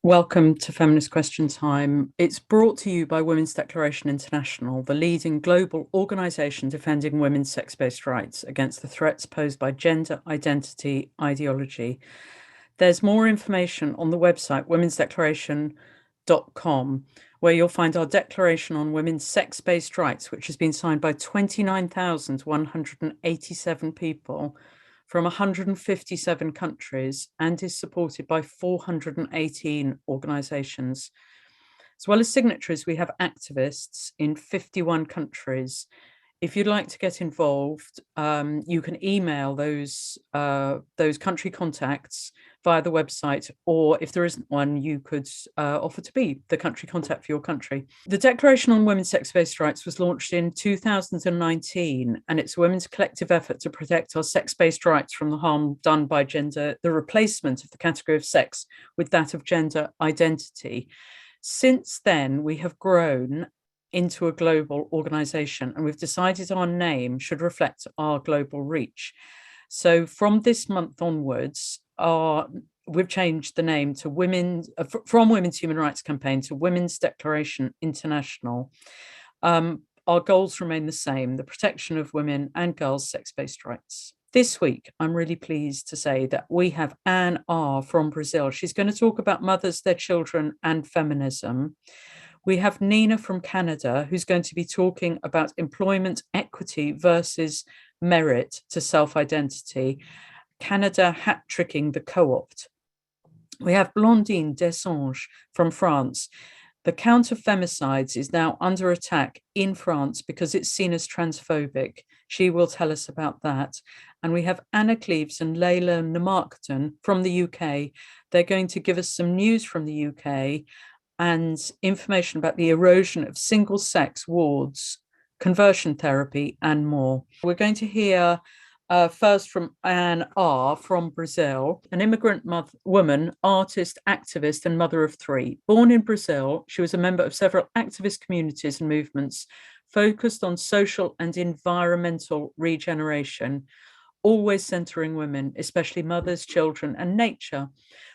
Welcome to Feminist Question Time. It's brought to you by Women's Declaration International, the leading global organisation defending women's sex-based rights against the threats posed by gender identity ideology. There's more information on the website womensdeclaration.com, where you'll find our declaration on women's sex-based rights, which has been signed by 29,187 people from 157 countries and is supported by 418 organisations. As well as signatories, we have activists in 51 countries. If you'd like to get involved, you can email those country contacts via the website, or if there isn't one, you could offer to be the country contact for your country. The Declaration on Women's Sex-Based Rights was launched in 2019, and it's a women's collective effort to protect our sex-based rights from the harm done by gender, the replacement of the category of sex with that of gender identity. Since then, we have grown into a global organisation, and we've decided our name should reflect our global reach. So from this month onwards, we've changed the name to from Women's Human Rights Campaign to Women's Declaration International. Our goals remain the same: the protection of women and girls' sex-based rights. This week, I'm really pleased to say that we have Anne R. from Brazil. She's going to talk about mothers, their children, and feminism. We have Nina from Canada, who's going to be talking about employment equity versus merit to self-identity, Canada hat-tricking the co-opt. We have Blandine Desange from France. The count of femicides is now under attack in France because it's seen as transphobic. She will tell us about that. And we have Anna Cleves and Leila Namarkton from the UK. They're going to give us some news from the UK and information about the erosion of single-sex wards, conversion therapy, and more. We're going to hear first from Anne R. from Brazil, an immigrant woman, artist, activist, and mother of three. Born in Brazil, she was a member of several activist communities and movements focused on social and environmental regeneration, always centering women, especially mothers, children, and nature.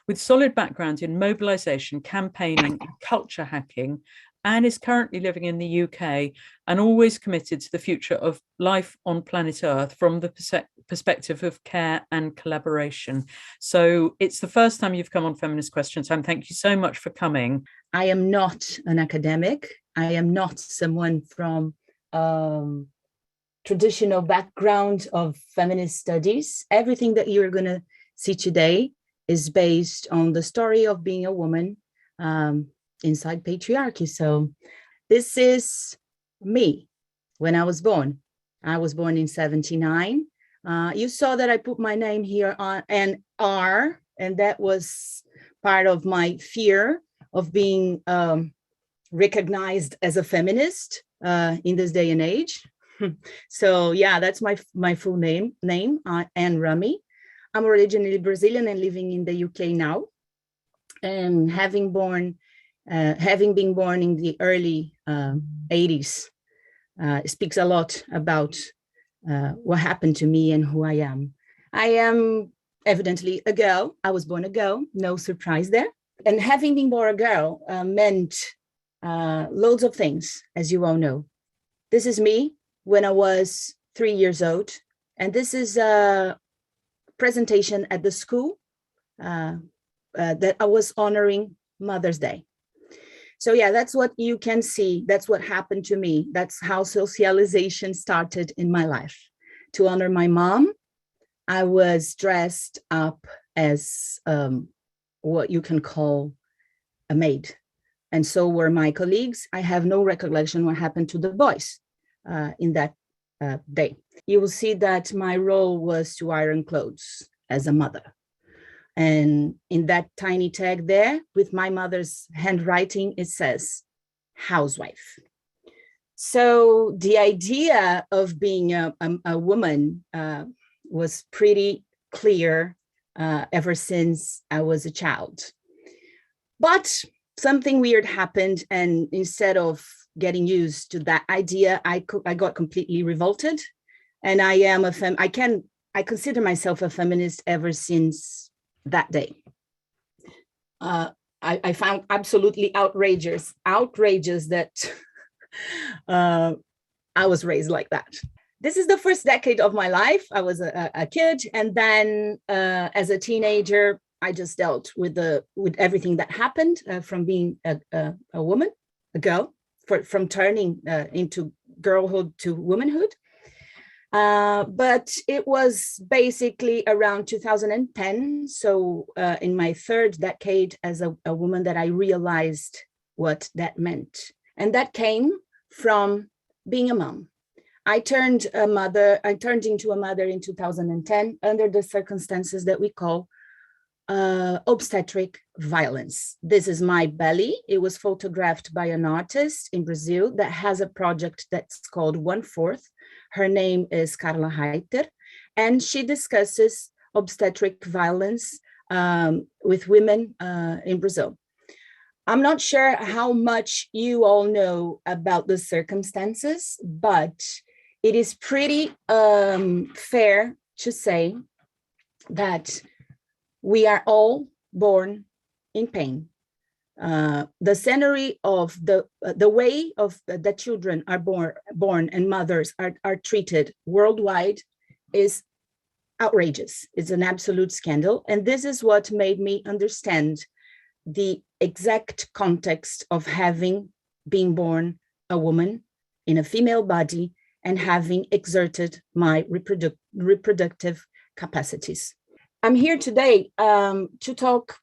With solid background in mobilization, campaigning, and culture hacking, Anne is currently living in the UK and always committed to the future of life on planet Earth from the perspective of care and collaboration. So it's the first time you've come on Feminist Question Time. Thank you so much for coming. I am not an academic. I am not someone from traditional background of feminist studies. Everything that you're going to see today is based on the story of being a woman inside patriarchy. So this is me when I was born. I was born in 1979. You saw that I put my name here on an R, and that was part of my fear of being recognized as a feminist in this day and age. So yeah, that's my full name, Anne Rami. I'm originally Brazilian and living in the UK now. And having been born in the early 80s speaks a lot about what happened to me and who I am. I am evidently a girl. I was born a girl, no surprise there. And having been born a girl meant loads of things, as you all know. This is me when I was 3 years old. And this is a presentation at the school that I was honoring Mother's Day. So yeah, that's what you can see. That's what happened to me. That's how socialization started in my life. To honor my mom, I was dressed up as what you can call a maid. And so were my colleagues. I have no recollection what happened to the boys in that day. You will see that my role was to iron clothes as a mother. And in that tiny tag there, with my mother's handwriting, it says housewife. So the idea of being a woman was pretty clear ever since I was a child. But something weird happened, and instead of getting used to that idea, I got completely revolted. And I consider myself a feminist ever since that day. I found absolutely outrageous that I was raised like that. This is the first decade of my life. I was a kid, and then as a teenager, I just dealt with everything that happened from being a woman, a girl, from turning into girlhood to womanhood. But it was basically around 2010. So in my third decade as a woman that I realized what that meant. And that came from being a mom. I turned into a mother in 2010 under the circumstances that we call obstetric violence. This is my belly. It was photographed by an artist in Brazil that has a project that's called 1/4. Her name is Carla Reiter, and she discusses obstetric violence with women in Brazil. I'm not sure how much you all know about the circumstances, but it is pretty fair to say that we are all born in pain. The scenery of the way of that children are born and mothers are treated worldwide is outrageous. It's an absolute scandal. And this is what made me understand the exact context of being born a woman in a female body and having exerted my reproductive capacities. I'm here today to talk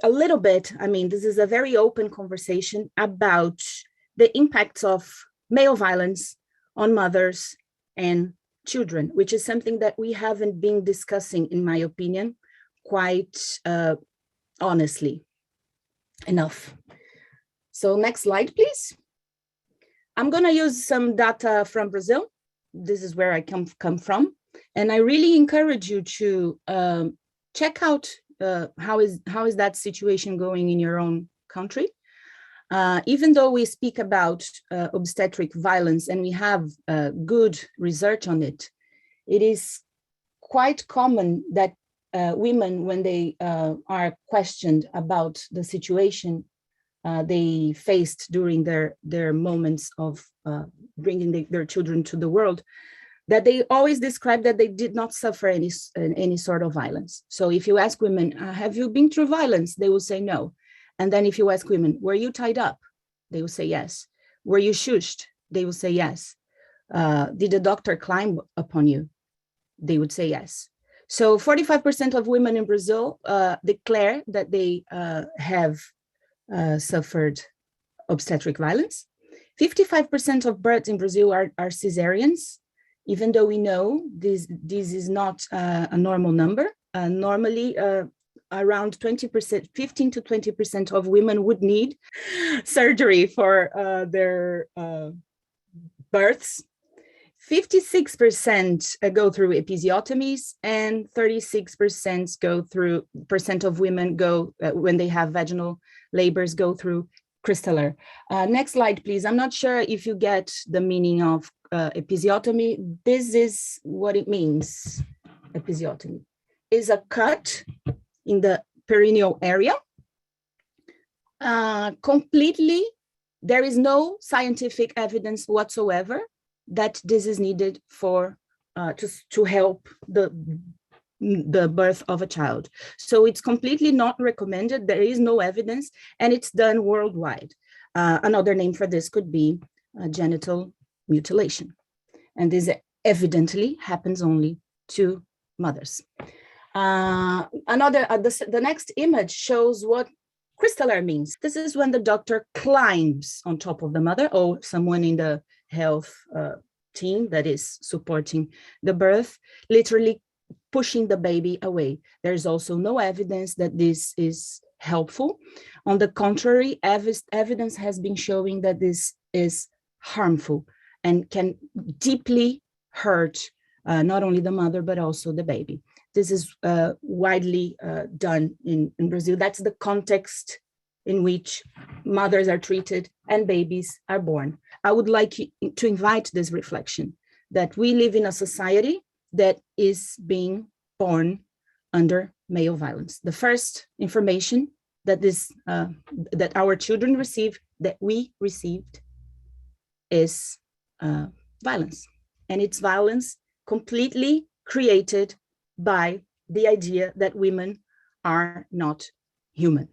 a little bit. I mean, this is a very open conversation about the impacts of male violence on mothers and children, which is something that we haven't been discussing, in my opinion, quite honestly enough. So next slide, please. I'm going to use some data from Brazil. This is where I come from. And I really encourage you to check out how is that situation going in your own country. Even though we speak about obstetric violence and we have good research on it, it is quite common that women, when they are questioned about the situation they faced during their moments of bringing their children to the world, that they always describe that they did not suffer any sort of violence. So if you ask women, have you been through violence? They will say no. And then if you ask women, were you tied up? They will say yes. Were you shushed? They will say yes. Did the doctor climb upon you? They would say yes. So 45% of women in Brazil declare that they have suffered obstetric violence. 55% of births in Brazil are cesareans, even though we know this is not a normal number. Normally, around 20%, 15 to 20% of women would need surgery for their births. 56% go through episiotomies, and 36% of women go when they have vaginal labors go through crystallar. Next slide, please. I'm not sure if you get the meaning of episiotomy. This is what it means. Episiotomy is a cut in the perineal area. Completely, there is no scientific evidence whatsoever that this is needed for to help the birth of a child. So it's completely not recommended. There is no evidence, and it's done worldwide. Another name for this could be genital mutilation. And this evidently happens only to mothers. The next image shows what crystallar means. This is when the doctor climbs on top of the mother, or someone in the health team that is supporting the birth, literally pushing the baby away. There's also no evidence that this is helpful. On the contrary, evidence has been showing that this is harmful and can deeply hurt not only the mother, but also the baby. This is widely done in Brazil. That's the context in which mothers are treated and babies are born. I would like to invite this reflection that we live in a society that is being born under male violence. The first information that that our children receive, that we received, is violence. And it's violence completely created by the idea that women are not human.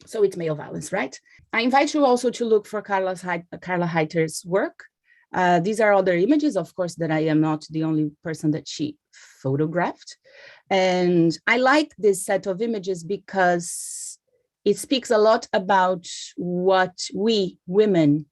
So it's male violence, right? I invite you also to look for Carla Heiter's work. These are other images, of course, that I am not the only person that she photographed. And I like this set of images because it speaks a lot about what we women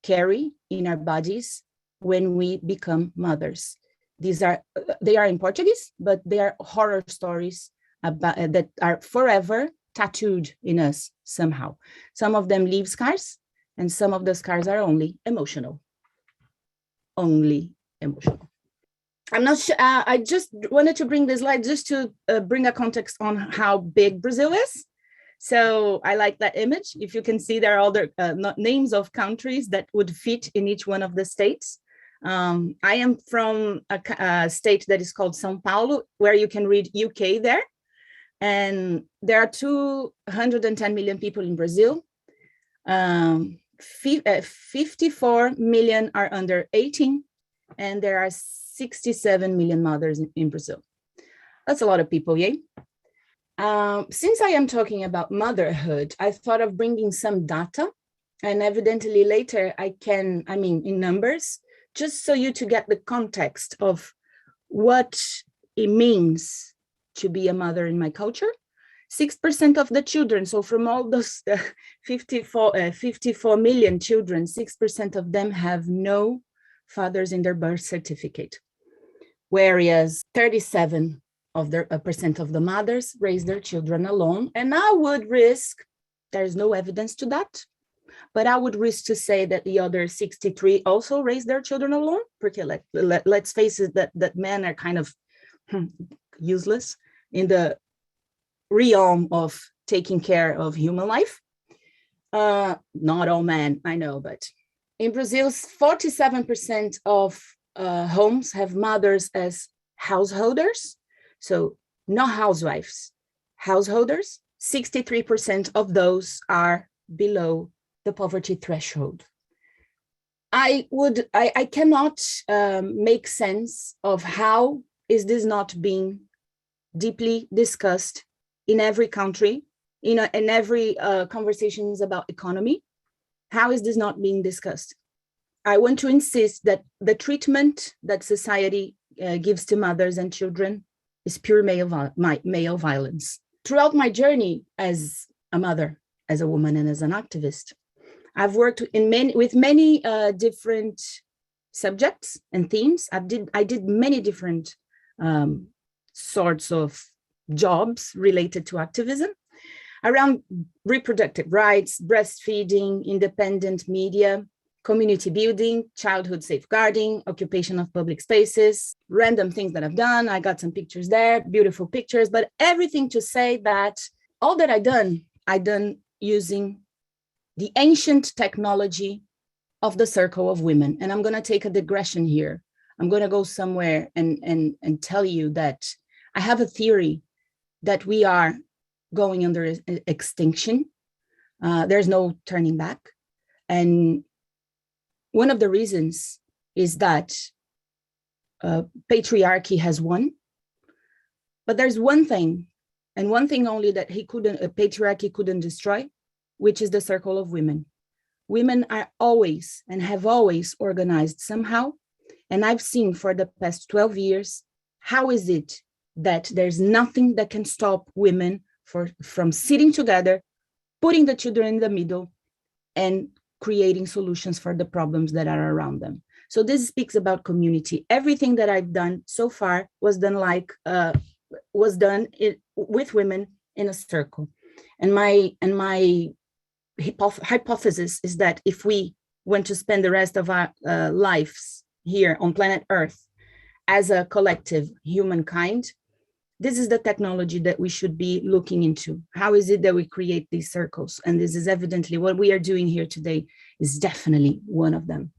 carry in our bodies when we become mothers. They are in Portuguese, but they are horror stories about that are forever tattooed in us somehow. Some of them leave scars, and some of the scars are only emotional. Only emotional. I'm not sure. I just wanted to bring this slide just to bring a context on how big Brazil is. So I like that image. If you can see, there are other names of countries that would fit in each one of the states. I am from a state that is called São Paulo, where you can read UK there. And there are 210 million people in Brazil. 54 million are under 18, and there are 67 million mothers in Brazil. That's a lot of people, yay? Since I am talking about motherhood, I thought of bringing some data, and evidently later in numbers, just so you to get the context of what it means to be a mother in my culture. 6% of the children, so from all those 54 million children, 6% of them have no fathers in their birth certificate, whereas 37% of the mothers raise their children alone. And I would risk, there's no evidence to that, but I would risk to say that the other 63 also raise their children alone, because let's face it, that men are kind of useless in the realm of taking care of human life. Not all men, I know, but in Brazil, 47% of homes have mothers as householders. So not housewives, householders. 63% of those are below the poverty threshold. I cannot make sense of how is this not being deeply discussed in every country, in every conversations about economy. How is this not being discussed? I want to insist that the treatment that society gives to mothers and children is pure male violence. Throughout my journey as a mother, as a woman, and as an activist, I've worked with many different subjects and themes. I did many different sorts of jobs related to activism around reproductive rights, breastfeeding, independent media, community building, childhood safeguarding, occupation of public spaces, random things that I've done. I got some pictures there, beautiful pictures, but everything to say that all that I done using the ancient technology of the circle of women. And I'm going to take a digression here. I'm going to go somewhere and tell you that I have a theory that we are going under extinction. There's no turning back. And one of the reasons is that patriarchy has won. But there's one thing, and one thing only, that patriarchy couldn't destroy, which is the circle of women. Women are always and have always organized somehow. And I've seen for the past 12 years, how is it that there's nothing that can stop women from sitting together, putting the children in the middle, and creating solutions for the problems that are around them. So this speaks about community. Everything that I've done so far was done with women in a circle. And my hypothesis is that if we want to spend the rest of our lives here on planet Earth as a collective humankind, this is the technology that we should be looking into. How is it that we create these circles? And this is evidently what we are doing here today is definitely one of them.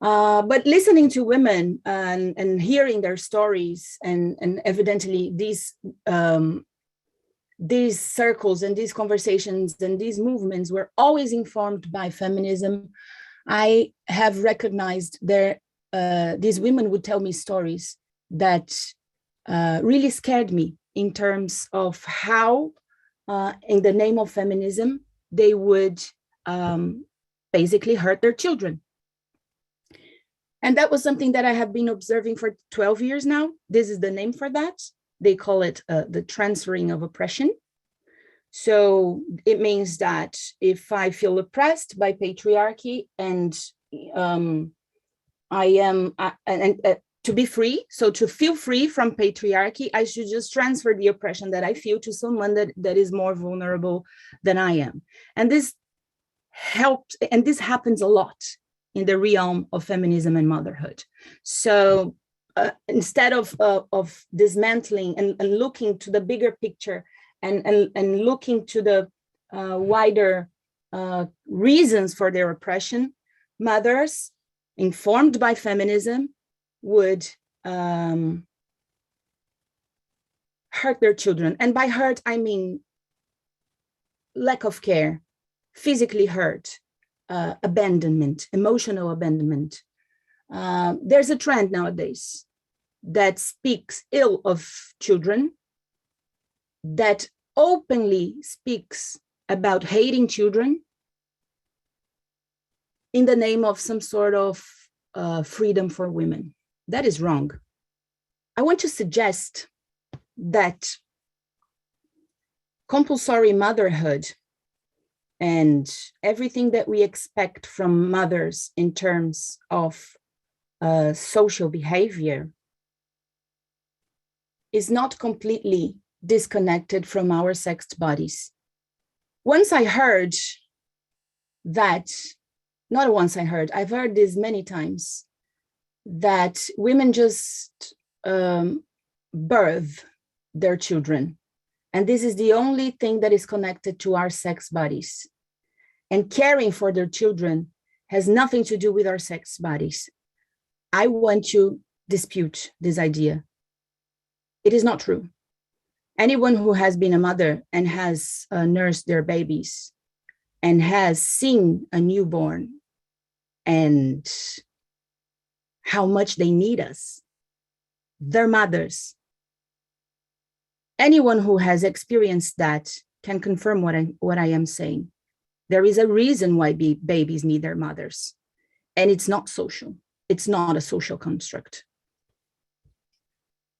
But listening to women and hearing their stories, and evidently these these circles and these conversations and these movements were always informed by feminism, I have recognized these women would tell me stories that really scared me in terms of how, in the name of feminism, they would basically hurt their children. And that was something that I have been observing for 12 years now. This is the name for that. They call it the transferring of oppression. So it means that if I feel oppressed by patriarchy and to be free, so to feel free from patriarchy, I should just transfer the oppression that I feel to someone that is more vulnerable than I am. And this helped, and this happens a lot in the realm of feminism and motherhood. So instead of dismantling and looking to the bigger picture and looking to the wider reasons for their oppression, mothers informed by feminism would hurt their children. And by hurt, I mean lack of care, physically hurt, abandonment, emotional abandonment. There's a trend nowadays that speaks ill of children, that openly speaks about hating children in the name of some sort of freedom for women. That is wrong. I want to suggest that compulsory motherhood and everything that we expect from mothers in terms of social behavior is not completely disconnected from our sexed bodies. Once I heard that, not once I heard, I've heard this many times, that women just birth their children. And this is the only thing that is connected to our sex bodies. And caring for their children has nothing to do with our sex bodies. I want to dispute this idea. It is not true. Anyone who has been a mother and has nursed their babies and has seen a newborn and how much they need us, their mothers, anyone who has experienced that can confirm what I am saying. There is a reason why babies need their mothers, and it's not social. It's not a social construct.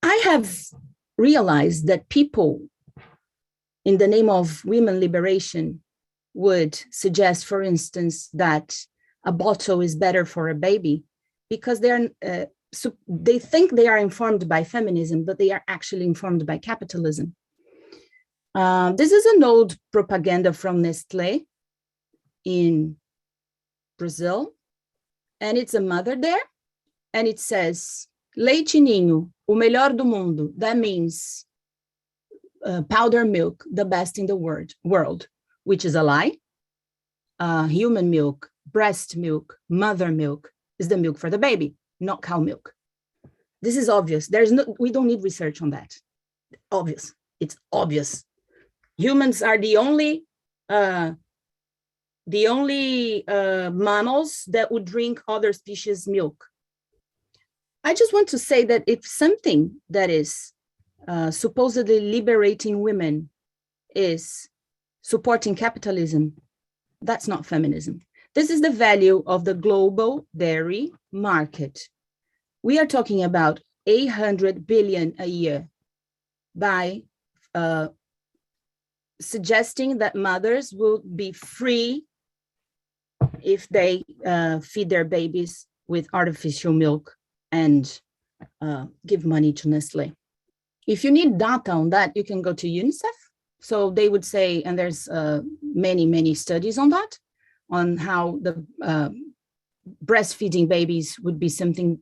I have realized that people, in the name of women liberation, would suggest, for instance, that a bottle is better for a baby because they think they are informed by feminism, but they are actually informed by capitalism. This is an old propaganda from Nestlé in Brazil, and it's a mother there, and it says, leite ninho, o melhor do mundo. That means powder milk, the best in the world, which is a lie. Human milk, breast milk, mother milk is the milk for the baby, not cow milk. This is obvious. We don't need research on that. Obvious. It's obvious. Humans are the only mammals that would drink other species' milk. I just want to say that if something that is supposedly liberating women is supporting capitalism, that's not feminism. This is the value of the global dairy market. We are talking about 800 billion a year by suggesting that mothers will be free if they feed their babies with artificial milk and give money to Nestlé. If you need data on that, you can go to UNICEF. So they would say, and there's many studies on that, on how the breastfeeding babies would be something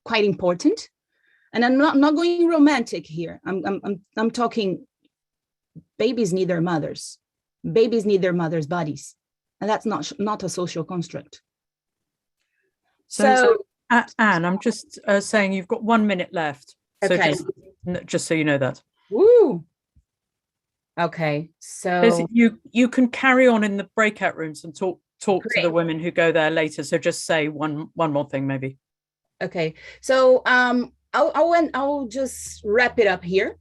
quite important. And I'm not going romantic here. I'm talking babies need their mothers. Babies need their mothers' bodies. And that's not a social construct. So Anne, I'm just saying you've got 1 minute left. So okay. just so you know that. Woo! Okay, so You can carry on in the breakout rooms and talk to the great. women who go there later. So just say one more thing, maybe. Okay, so I'll just wrap it up here.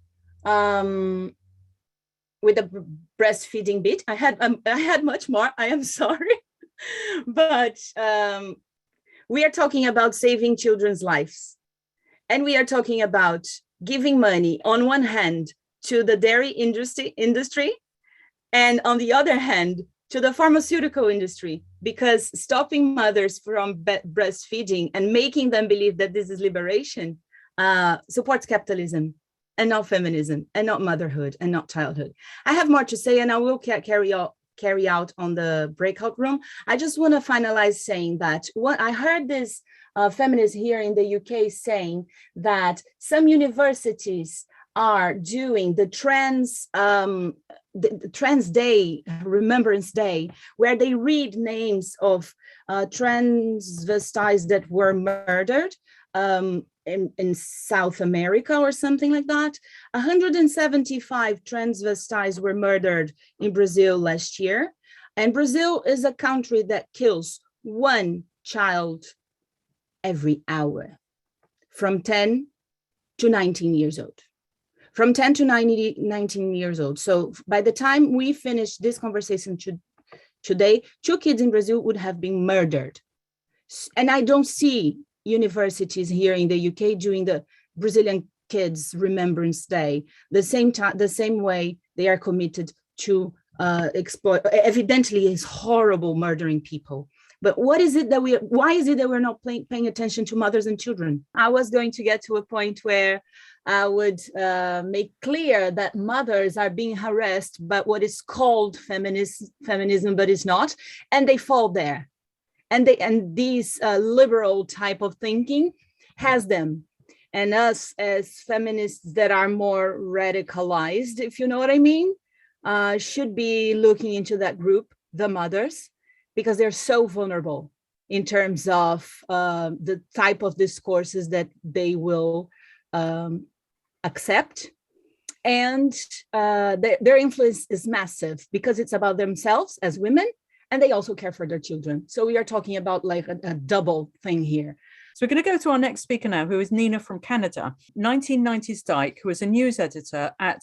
With a breastfeeding bit. I had much more. I am sorry, but we are talking about saving children's lives, and we are talking about giving money on one hand to the dairy industry, and on the other hand to the pharmaceutical industry, because stopping mothers from breastfeeding and making them believe that this is liberation supports capitalism and not feminism and not motherhood and not childhood. I have more to say, and I will carry out on the breakout room. I just want to finalize saying that what I heard this feminist here in the UK saying that some universities are doing the Trans Day, Remembrance Day, where they read names of transvestites that were murdered in South America or something like that. 175 transvestites were murdered in Brazil last year. And Brazil is a country that kills one child every hour from 10 to 19 years old. From 10 to 19 years old. So by the time we finish this conversation today, 2 kids in Brazil would have been murdered. And I don't see universities here in the UK doing the Brazilian Kids Remembrance Day the same way they are committed to exploit. Evidently, is horrible murdering people. But why is it that we're not paying attention to mothers and children? I was going to get to a point where I would make clear that mothers are being harassed by what is called feminism, but it's not, and they fall there. And these liberal type of thinking has them. And us as feminists that are more radicalized, if you know what I mean, should be looking into that group, the mothers, because they're so vulnerable in terms of the type of discourses that they will accept. And their influence is massive because it's about themselves as women, and they also care for their children. So we are talking about like a double thing here. So we're going to go to our next speaker now, who is Nina from Canada, 1990s dyke, who was a news editor at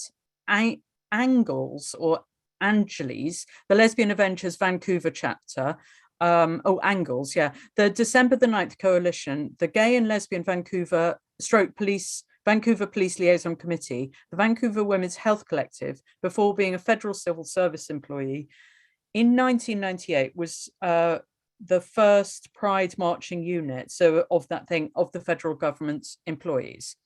Angles or Angeles, the Lesbian Avengers Vancouver chapter. Angles, yeah. The December the 9th Coalition, the Gay and Lesbian Vancouver Police Liaison Committee, the Vancouver Women's Health Collective, before being a federal civil service employee. In 1998 was the first Pride marching unit, so of the federal government's employees.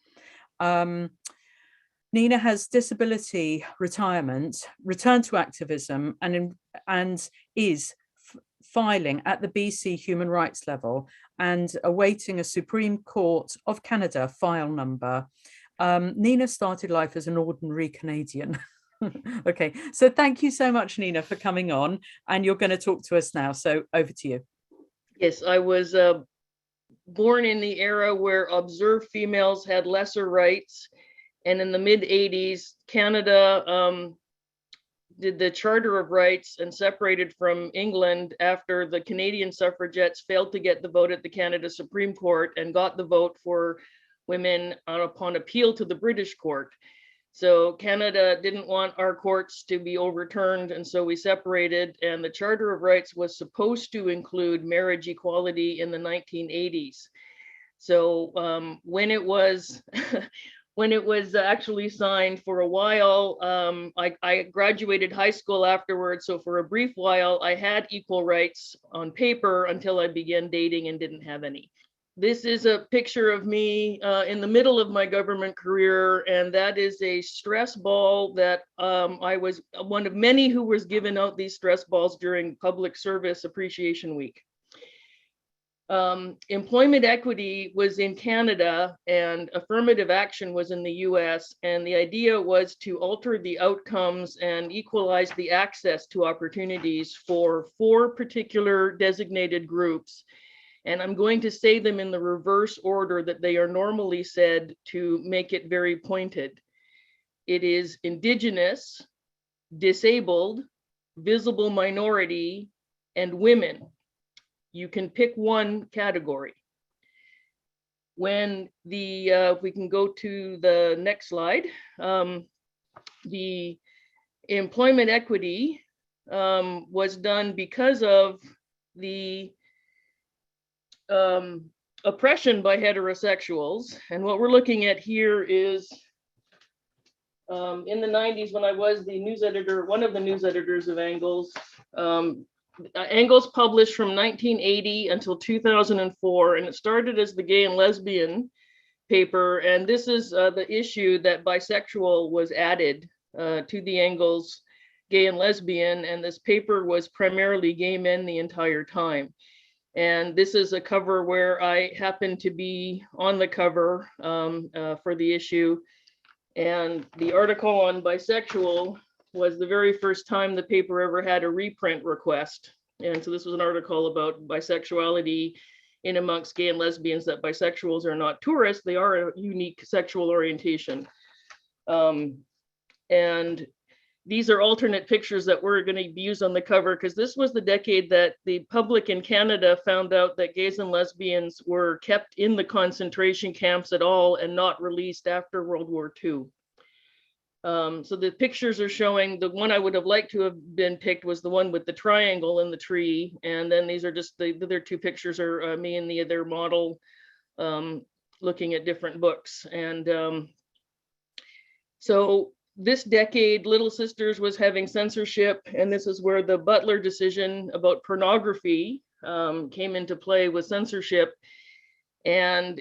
Nina has disability retirement, returned to activism, and is filing at the BC human rights level and awaiting a Supreme Court of Canada file number. Nina started life as an ordinary Canadian. Okay, so thank you so much, Nina, for coming on, and you're going to talk to us now. So over to you. Yes, I was born in the era where observed females had lesser rights, and in the mid-'80s, Canada did the Charter of Rights and separated from England after the Canadian suffragettes failed to get the vote at the Canada Supreme Court and got the vote for women upon appeal to the British court. So Canada didn't want our courts to be overturned, and so we separated, and the Charter of Rights was supposed to include marriage equality in the 1980s. So when it was actually signed, for a while, I graduated high school afterwards, so for a brief while I had equal rights on paper until I began dating and didn't have any. This is a picture of me in the middle of my government career, and that is a stress ball that I was one of many who was given out these stress balls during Public Service Appreciation Week. Employment equity was in Canada and affirmative action was in the US, and the idea was to alter the outcomes and equalize the access to opportunities for 4 particular designated groups. And I'm going to say them in the reverse order that they are normally said to make it very pointed. It is Indigenous, disabled, visible minority, and women. You can pick one category. When if we can go to the next slide, the employment equity was done because of the oppression by heterosexuals. And what we're looking at here is in the 90s, when I was the news editor, one of the news editors of Angles, Angles published from 1980 until 2004, and it started as the gay and lesbian paper. And this is the issue that bisexual was added to the Angles gay and lesbian, and this paper was primarily gay men the entire time. And this is a cover where I happen to be on the cover for the issue. And the article on bisexual was the very first time the paper ever had a reprint request. And so this was an article about bisexuality in amongst gay and lesbians, that bisexuals are not tourists, they are a unique sexual orientation. And these are alternate pictures that were going to be used on the cover, because this was the decade that the public in Canada found out that gays and lesbians were kept in the concentration camps at all and not released after World War II. So the pictures are showing, the one I would have liked to have been picked was the one with the triangle in the tree. And then these are just the other two pictures are me and the other model looking at different books. And so this decade, Little Sisters was having censorship, and this is where the Butler decision about pornography came into play with censorship. And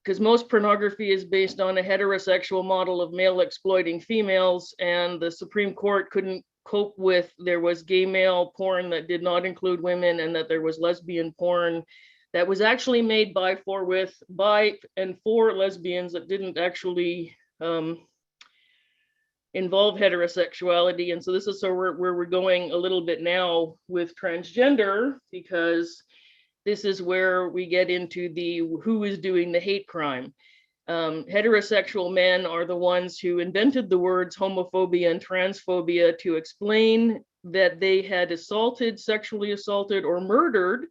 because most pornography is based on a heterosexual model of male exploiting females, and the Supreme Court couldn't cope with, there was gay male porn that did not include women, and that there was lesbian porn that was actually made by and for lesbians that didn't actually involve heterosexuality. And so this is where we're going a little bit now with transgender, because this is where we get into the who is doing the hate crime. Heterosexual men are the ones who invented the words homophobia and transphobia to explain that they had assaulted, sexually assaulted, or murdered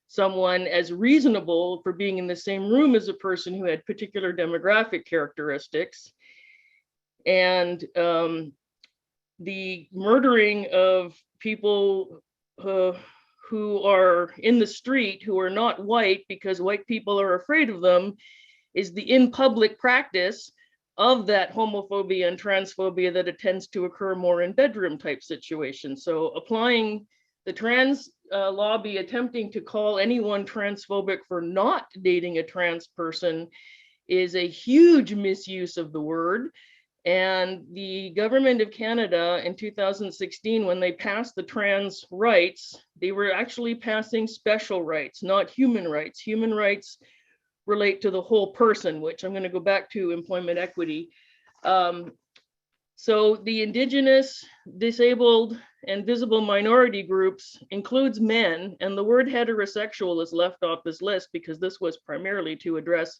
someone as reasonable for being in the same room as a person who had particular demographic characteristics. And the murdering of people who are in the street, who are not white, because white people are afraid of them, is the in public practice of that homophobia and transphobia that it tends to occur more in bedroom type situations. So applying the trans lobby, attempting to call anyone transphobic for not dating a trans person, is a huge misuse of the word. And the government of Canada in 2016, when they passed the trans rights, they were actually passing special rights, not human rights. Human rights relate to the whole person, which I'm going to go back to employment equity. So the Indigenous, disabled, and visible minority groups includes men, and the word heterosexual is left off this list because this was primarily to address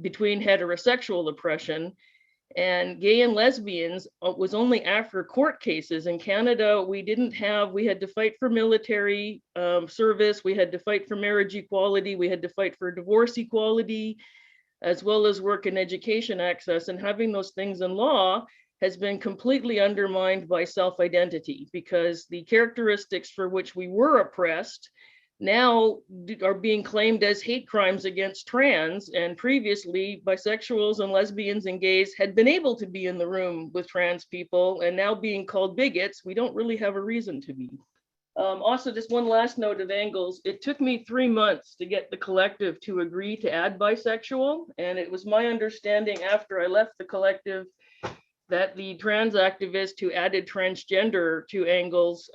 between heterosexual oppression. And gay and lesbians was only after court cases. In Canada, we had to fight for military service, we had to fight for marriage equality, we had to fight for divorce equality, as well as work and education access. And having those things in law has been completely undermined by self-identity, because the characteristics for which we were oppressed now are being claimed as hate crimes against trans, and previously bisexuals and lesbians and gays had been able to be in the room with trans people, and now being called bigots, we don't really have a reason to be. Also, just one last note of Angles, it took me 3 months to get the collective to agree to add bisexual, and it was my understanding after I left the collective that the trans activist who added transgender to Angles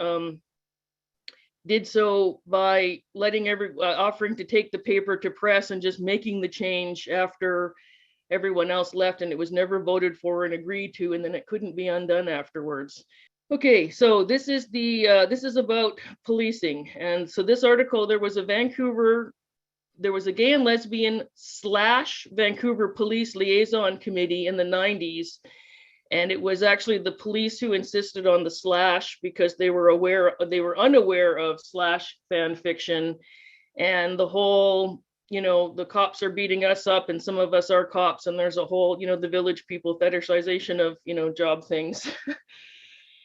did so by letting offering to take the paper to press and just making the change after everyone else left, and it was never voted for and agreed to, and then it couldn't be undone afterwards. Okay, so this is about policing. And so this article, there was a gay and lesbian / Vancouver police liaison committee in the 90s. And it was actually the police who insisted on the slash because they were unaware of slash fan fiction, and the whole, the cops are beating us up and some of us are cops, and there's a whole, the village people fetishization of, job things.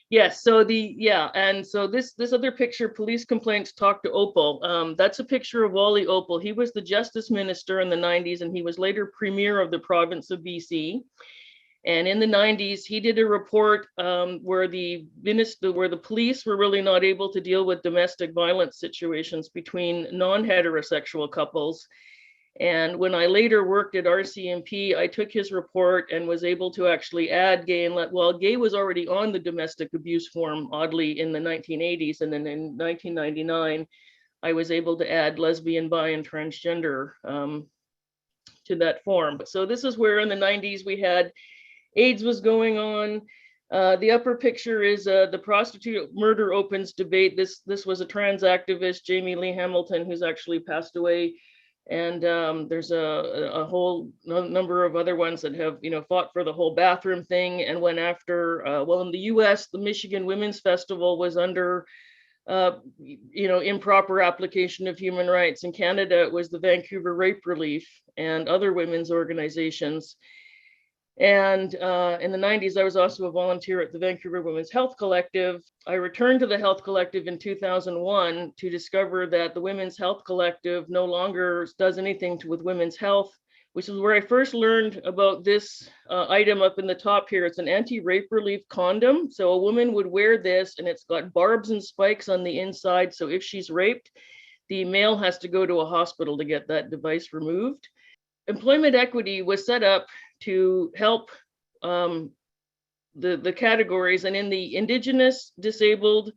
Yes, so and so this other picture, police complaints talk to Opal. That's a picture of Wally Opal. He was the justice minister in the 90s, and he was later premier of the province of BC. And in the 90s, he did a report where the police were really not able to deal with domestic violence situations between non-heterosexual couples. And when I later worked at RCMP, I took his report and was able to actually add gay gay was already on the domestic abuse form, oddly, in the 1980s. And then in 1999, I was able to add lesbian, bi, and transgender to that form. So this is where in the 90s we had AIDS was going on. The upper picture is the prostitute murder opens debate. This was a trans activist, Jamie Lee Hamilton, who's actually passed away. And there's a whole number of other ones that have, fought for the whole bathroom thing and went after, in the US, the Michigan Women's Festival was under, improper application of human rights. In Canada, it was the Vancouver Rape Relief and other women's organizations. And in the 90s, I was also a volunteer at the Vancouver Women's Health Collective. I returned to the Health Collective in 2001 to discover that the Women's Health Collective no longer does anything with women's health, which is where I first learned about this item up in the top here. It's an anti-rape relief condom. So a woman would wear this and it's got barbs and spikes on the inside. So if she's raped, the male has to go to a hospital to get that device removed. Employment equity was set up to help the categories, and in the Indigenous, disabled,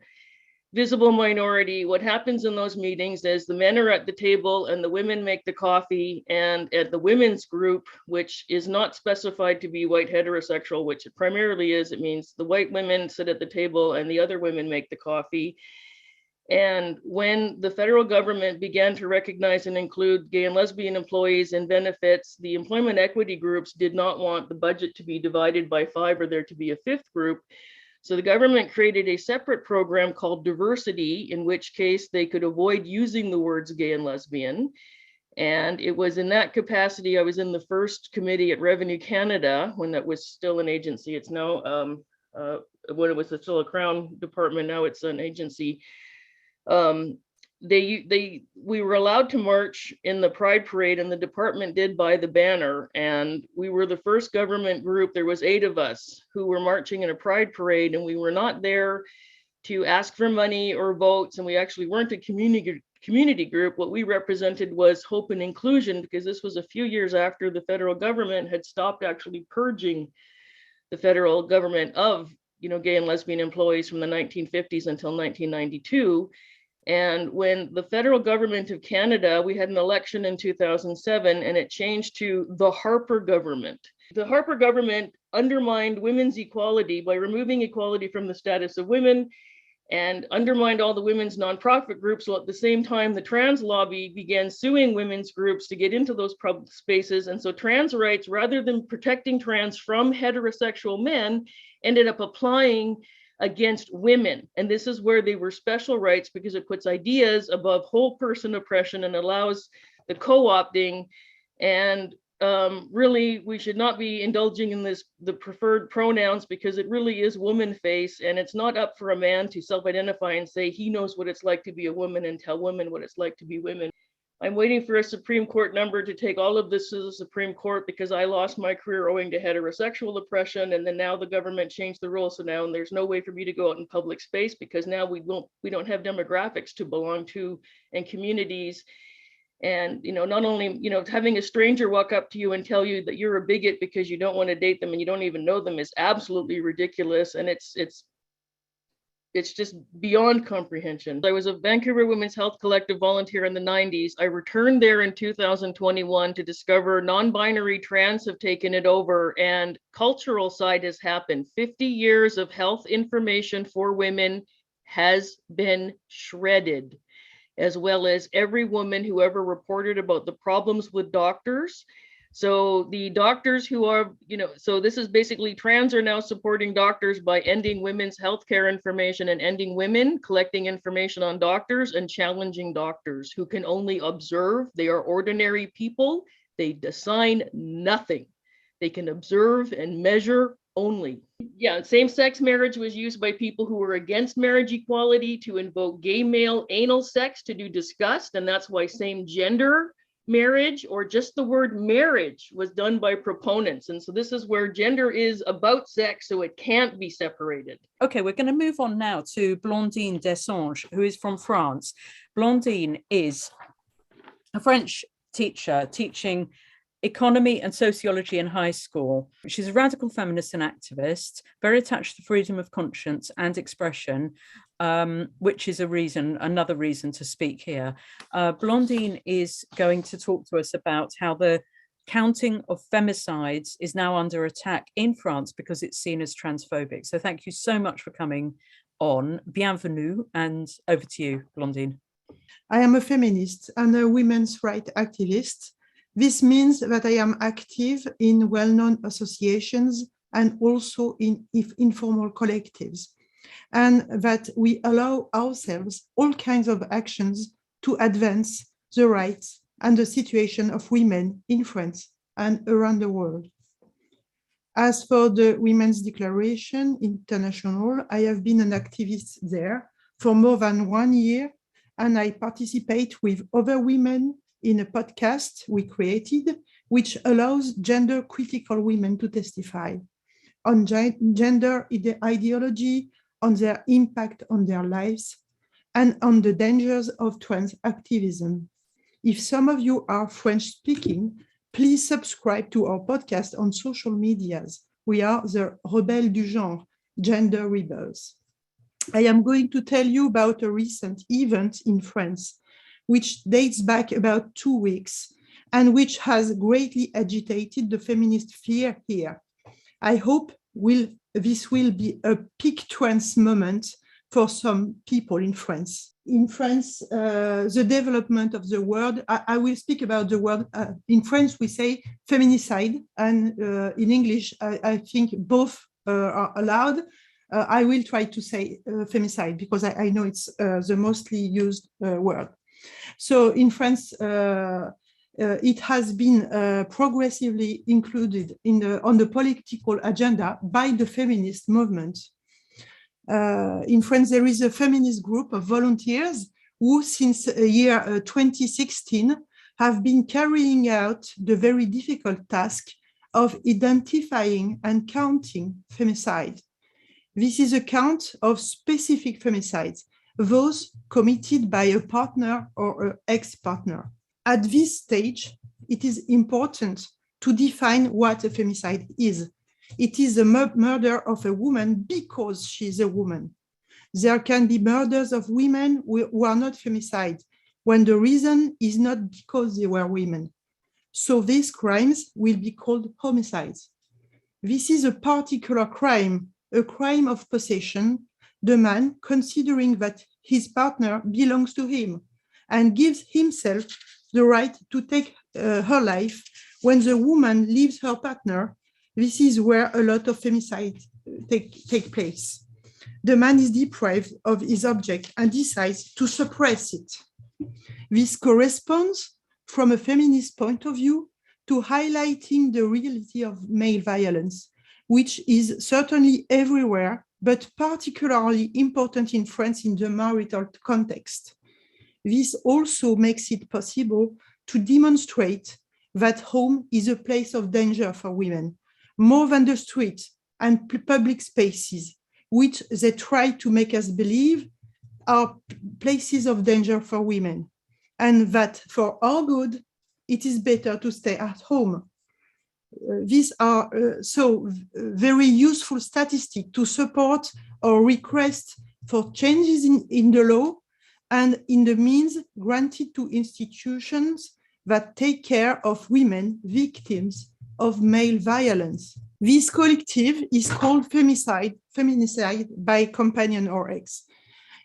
visible minority, what happens in those meetings is the men are at the table and the women make the coffee, and at the women's group, which is not specified to be white heterosexual, which it primarily is, it means the white women sit at the table and the other women make the coffee. And when the federal government began to recognize and include gay and lesbian employees in benefits, the employment equity groups did not want the budget to be divided by 5 or there to be a 5th group. So the government created a separate program called diversity, in which case they could avoid using the words gay and lesbian. And it was in that capacity, I was in the first committee at Revenue Canada when that was still an agency. It's now, when it was still a Crown department, now it's an agency. We were allowed to march in the Pride Parade, and the department did buy the banner, and we were the first government group. There was 8 of us who were marching in a Pride Parade, and we were not there to ask for money or votes, and we actually weren't a community group. What we represented was hope and inclusion, because this was a few years after the federal government had stopped actually purging the federal government of gay and lesbian employees from the 1950s until 1992. And when the federal government of Canada, we had an election in 2007, and it changed to the Harper government. The Harper government undermined women's equality by removing equality from the status of women and undermined all the women's nonprofit groups. While at the same time, the trans lobby began suing women's groups to get into those public spaces. And so trans rights, rather than protecting trans from heterosexual men, ended up applying against women. And this is where they were special rights, because it puts ideas above whole person oppression and allows the co-opting. And really, we should not be indulging in the preferred pronouns, because it really is woman face, and it's not up for a man to self-identify and say he knows what it's like to be a woman and tell women what it's like to be women. I'm waiting for a Supreme Court number to take all of this to the Supreme Court, because I lost my career owing to heterosexual oppression, and then now the government changed the rules. So now there's no way for me to go out in public space, because now we don't have demographics to belong to and communities. And not only having a stranger walk up to you and tell you that you're a bigot because you don't want to date them and you don't even know them is absolutely ridiculous, and it's just beyond comprehension. I was a Vancouver Women's Health Collective volunteer in the 90s. I returned there in 2021 to discover non-binary trans have taken it over, and cultural side has happened. 50 years of health information for women has been shredded, as well as every woman who ever reported about the problems with doctors. So the doctors who are, so this is basically trans are now supporting doctors by ending women's healthcare information and ending women collecting information on doctors and challenging doctors who can only observe. They are ordinary people. They assign nothing. They can observe and measure only. Yeah, same-sex marriage was used by people who were against marriage equality to invoke gay male anal sex to do disgust, and that's why same-gender marriage or just the word marriage was done by proponents. And so this is where gender is about sex, so it can't be separated. Okay, we're going to move on now to Blandine Desange, who is from France. Blandine is a French teacher teaching economy and sociology in high school. She's a radical feminist and activist, very attached to freedom of conscience and expression, which is another reason to speak here. Blandine is going to talk to us about how the counting of femicides is now under attack in France because it's seen as transphobic. So thank you so much for coming on. Bienvenue, and over to you, Blandine. I am a feminist and a women's rights activist. This means that I am active in well-known associations and also in informal collectives, and that we allow ourselves all kinds of actions to advance the rights and the situation of women in France and around the world. As for the Women's Declaration International, I have been an activist there for more than 1 year, and I participate with other women in a podcast we created, which allows gender critical women to testify on gender ideology, on their impact on their lives, and on the dangers of trans activism. If some of you are French speaking, please subscribe to our podcast on social medias. We are the Rebelles du Genre, Gender Rebels. I am going to tell you about a recent event in France, which dates back about 2 weeks and which has greatly agitated the feminist sphere here. I hope this will be a peak trans moment for some people in France. In France, the development of the word, I will speak about the word, in French we say feminicide, and in English I think both are allowed. I will try to say femicide because I know it's the mostly used word. So in France, it has been progressively included on the political agenda by the feminist movement. In France, there is a feminist group of volunteers who, since year 2016, have been carrying out the very difficult task of identifying and counting femicide. This is a count of specific femicides, those committed by a partner or an ex-partner. At this stage, it is important to define what a femicide is. It is a murder of a woman because she is a woman. There can be murders of women who are not femicide when the reason is not because they were women. So these crimes will be called homicides. This is a particular crime, a crime of possession, the man considering that his partner belongs to him and gives himself the right to take her life when the woman leaves her partner. This is where a lot of femicides take place. The man is deprived of his object and decides to suppress it. This corresponds, from a feminist point of view, to highlighting the reality of male violence, which is certainly everywhere, but particularly important in France in the marital context. This also makes it possible to demonstrate that home is a place of danger for women, more than the street and public spaces, which they try to make us believe are places of danger for women, and that for our good, it is better to stay at home. These are so very useful statistics to support our request for changes in the law and in the means granted to institutions that take care of women victims of male violence. This collective is called Feminicide by Companion or Ex.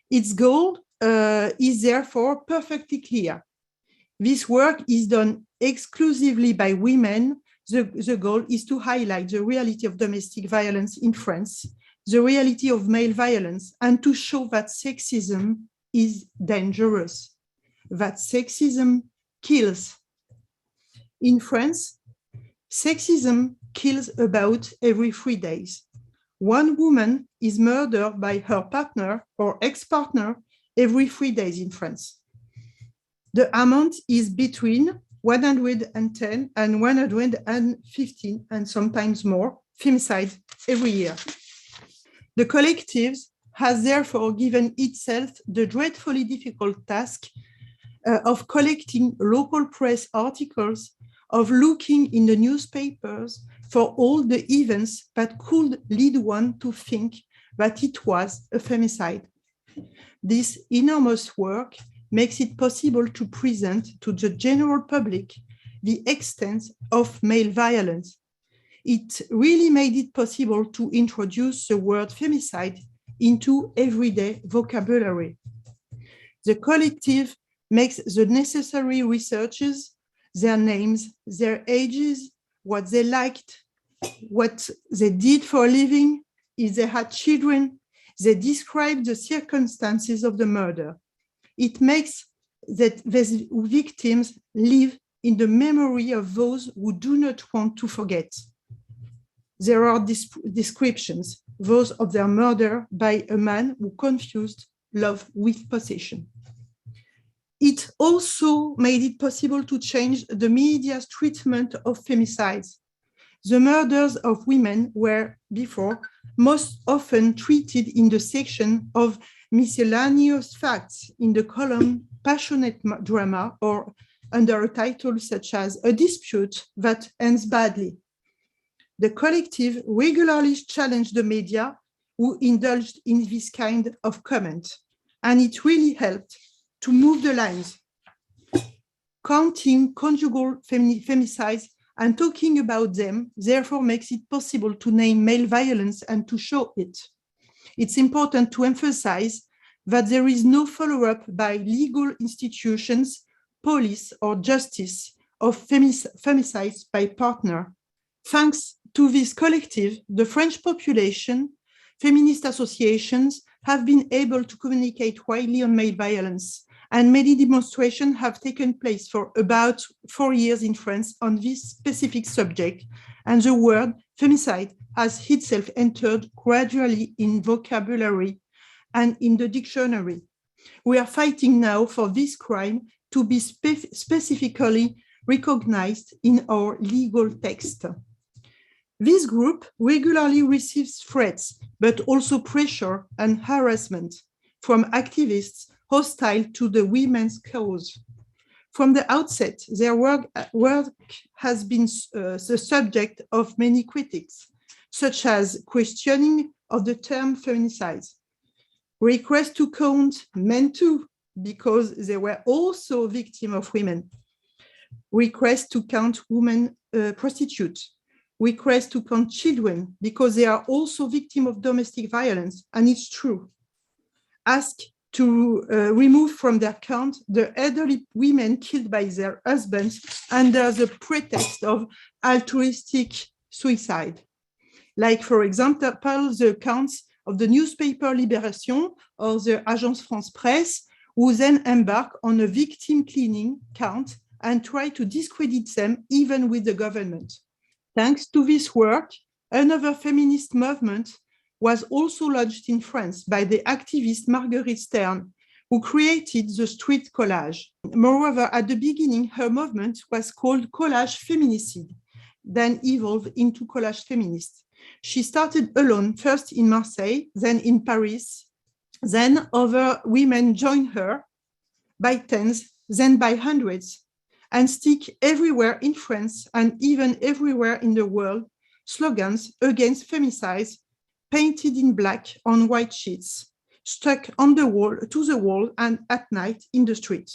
Its goal is therefore perfectly clear. This work is done exclusively by women. The goal is to highlight the reality of domestic violence in France, the reality of male violence, and to show that sexism is dangerous, that sexism kills. In France, sexism kills about every 3 days. One woman is murdered by her partner or ex-partner every 3 days in France. The amount is between 110 and 115, and sometimes more, femicides every year. The collective has therefore given itself the dreadfully difficult task of collecting local press articles, of looking in the newspapers for all the events that could lead one to think that it was a femicide. This enormous work makes it possible to present to the general public the extent of male violence. It really made it possible to introduce the word femicide into everyday vocabulary. The collective makes the necessary researches, their names, their ages, what they liked, what they did for a living, if they had children. They describe the circumstances of the murder. It makes that these victims live in the memory of those who do not want to forget. There are descriptions, those of their murder by a man who confused love with possession. It also made it possible to change the media's treatment of femicides. The murders of women were before most often treated in the section of miscellaneous facts in the column passionate drama or under a title such as a dispute that ends badly. The collective regularly challenged the media who indulged in this kind of comment, and it really helped to move the lines. Counting conjugal femicides and talking about them therefore makes it possible to name male violence and to show it. It's important to emphasize that there is no follow-up by legal institutions, police, or justice of femicides by partner. Thanks to this collective, the French population, feminist associations have been able to communicate widely on male violence, and many demonstrations have taken place for about 4 years in France on this specific subject, and the word femicide has itself entered gradually in vocabulary and in the dictionary. We are fighting now for this crime to be specifically recognized in our legal text. This group regularly receives threats, but also pressure and harassment from activists hostile to the women's cause. From the outset, their work has been the subject of many critics, such as questioning of the term femicide, request to count men too, because they were also victims of women, request to count women prostitutes, request to count children because they are also victims of domestic violence, and it's true. Ask to remove from their count the elderly women killed by their husbands under the pretext of altruistic suicide. Like, for example, the counts of the newspaper Libération or the Agence France Presse, who then embark on a victim cleaning count and try to discredit them even with the government. Thanks to this work, another feminist movement was also launched in France by the activist Marguerite Stern, who created the street collage. Moreover, at the beginning, her movement was called Collage Féminicide, then evolved into Collage Feminist. She started alone, first in Marseille, then in Paris. Then other women joined her by tens, then by hundreds, and stick everywhere in France and even everywhere in the world, slogans against femicides painted in black on white sheets, stuck on the wall, to the wall, and at night in the street.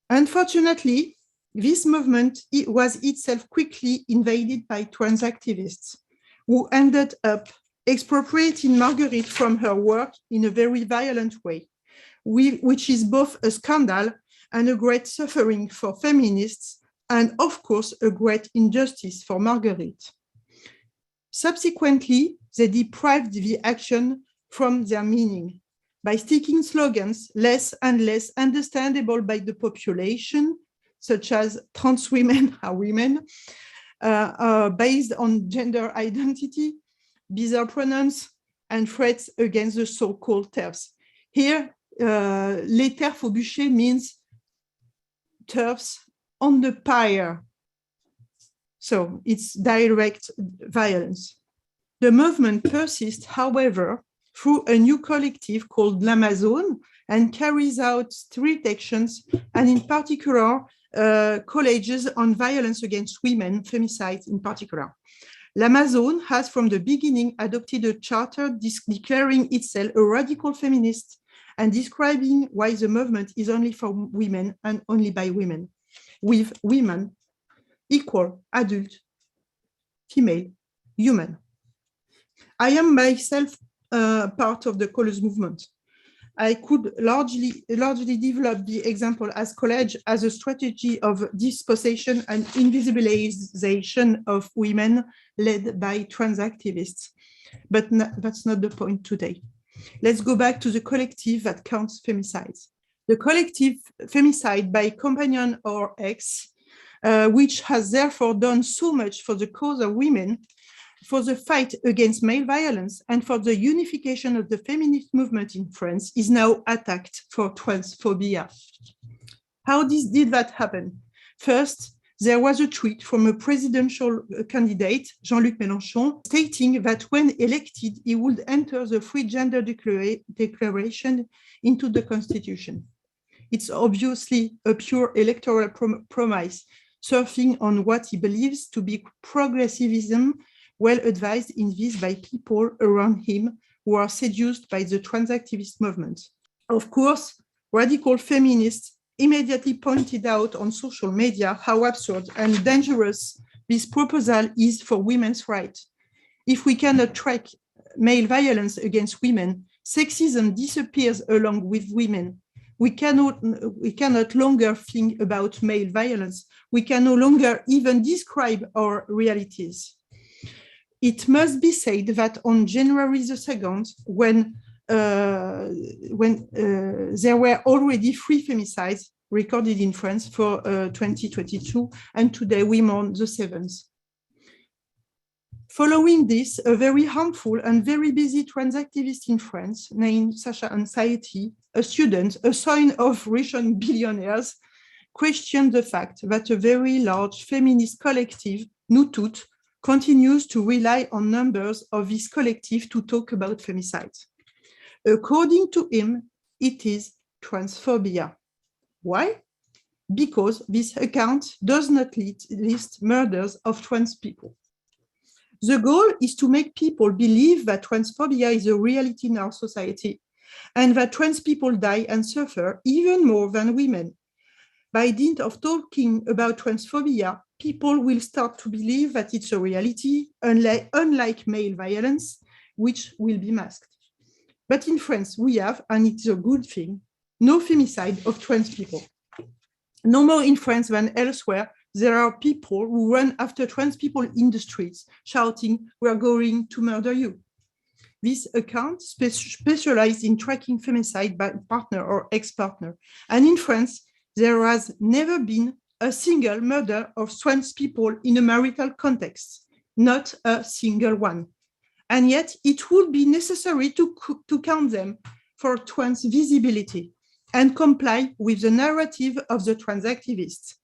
Unfortunately, this movement was itself quickly invaded by trans activists, who ended up expropriating Marguerite from her work in a very violent way, which is both a scandal and a great suffering for feminists, and of course, a great injustice for Marguerite. Subsequently, they deprived the action from their meaning by sticking slogans less and less understandable by the population, such as trans women are women, based on gender identity, bizarre pronouns, and threats against the so-called TERFs. Here, les TERFs au bûcher means TERFs on the pyre. So it's direct violence. The movement persists, however, through a new collective called l'Amazon and carries out street actions, and in particular, collages on violence against women, femicide in particular. L'Amazon has from the beginning adopted a charter declaring itself a radical feminist and describing why the movement is only for women and only by women, with women equal, adult, female, human. I am myself part of the Callers movement. I could largely develop the example as college as a strategy of dispossession and invisibilization of women led by trans activists. But that's not the point today. Let's go back to the collective that counts femicides. The collective Femicide by Companion or Ex, which has therefore done so much for the cause of women, for the fight against male violence, and for the unification of the feminist movement in France, is now attacked for transphobia. How did that happen? First, there was a tweet from a presidential candidate, Jean-Luc Mélenchon, stating that when elected, he would enter the free gender declaration into the constitution. It's obviously a pure electoral promise, surfing on what he believes to be progressivism, well advised in this by people around him who are seduced by the trans activist movement. Of course, radical feminists immediately pointed out on social media how absurd and dangerous this proposal is for women's rights. If we cannot track male violence against women, sexism disappears along with women. We cannot longer think about male violence. We can no longer even describe our realities. It must be said that on January the 2nd, when there were already 3 femicides recorded in France for 2022, and today we mourn the 7th. Following this, a very harmful and very busy trans activist in France named Sacha Anxiety, a student, a son of Russian billionaires, questioned the fact that a very large feminist collective, Nous Toutes, continues to rely on numbers of this collective to talk about femicide. According to him, it is transphobia. Why? Because this account does not list murders of trans people. The goal is to make people believe that transphobia is a reality in our society and that trans people die and suffer even more than women. By dint of talking about transphobia, people will start to believe that it's a reality, unlike male violence, which will be masked. But in France, we have, and it's a good thing, no femicide of trans people. No more in France than elsewhere, there are people who run after trans people in the streets, shouting, "We're going to murder you." This account specialized in tracking femicide by partner or ex-partner. And in France, there has never been a single murder of trans people in a marital context, not a single one. And yet it would be necessary to count them for trans visibility and comply with the narrative of the trans activists.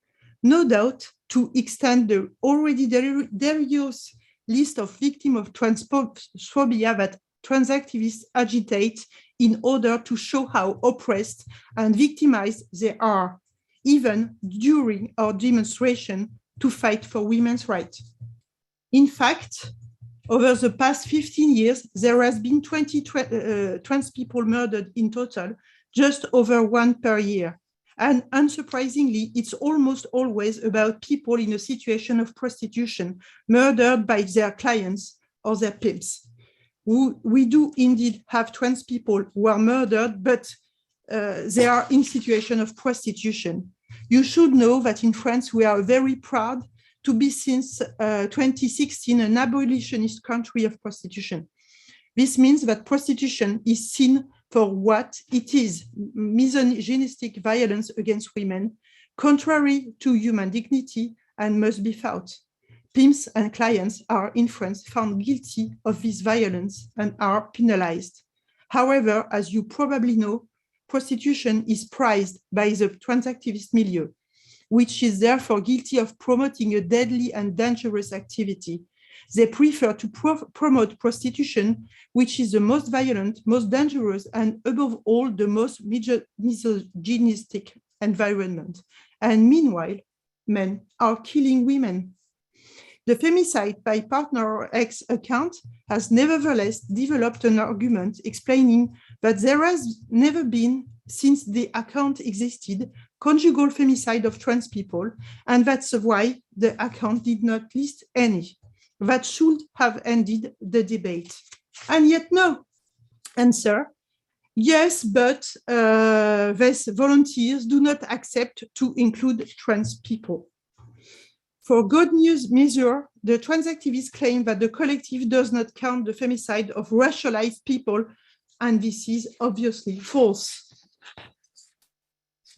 No doubt to extend the already various list of victims of transphobia that trans activists agitate in order to show how oppressed and victimized they are, even during our demonstration to fight for women's rights. In fact, over the past 15 years, there has been 20 trans people murdered in total, just over 1 per year. And unsurprisingly, it's almost always about people in a situation of prostitution, murdered by their clients or their pimps. We do indeed have trans people who are murdered, but they are in situation of prostitution. You should know that in France, we are very proud to be since 2016 an abolitionist country of prostitution. This means that prostitution is seen for what it is, misogynistic violence against women, contrary to human dignity, and must be fought. Pimps and clients are in France found guilty of this violence and are penalized. However, as you probably know, prostitution is prized by the transactivist milieu, which is therefore guilty of promoting a deadly and dangerous activity. They prefer to promote prostitution, which is the most violent, most dangerous, and above all, the most misogynistic environment. And meanwhile, men are killing women. The femicide by partner or ex account has nevertheless developed an argument explaining that there has never been, since the account existed, conjugal femicide of trans people, and that's why the account did not list any. That should have ended the debate. And yet no. Answer, yes, but these volunteers do not accept to include trans people. For good news measure, the trans activists claim that the collective does not count the femicide of racialized people, and this is obviously false.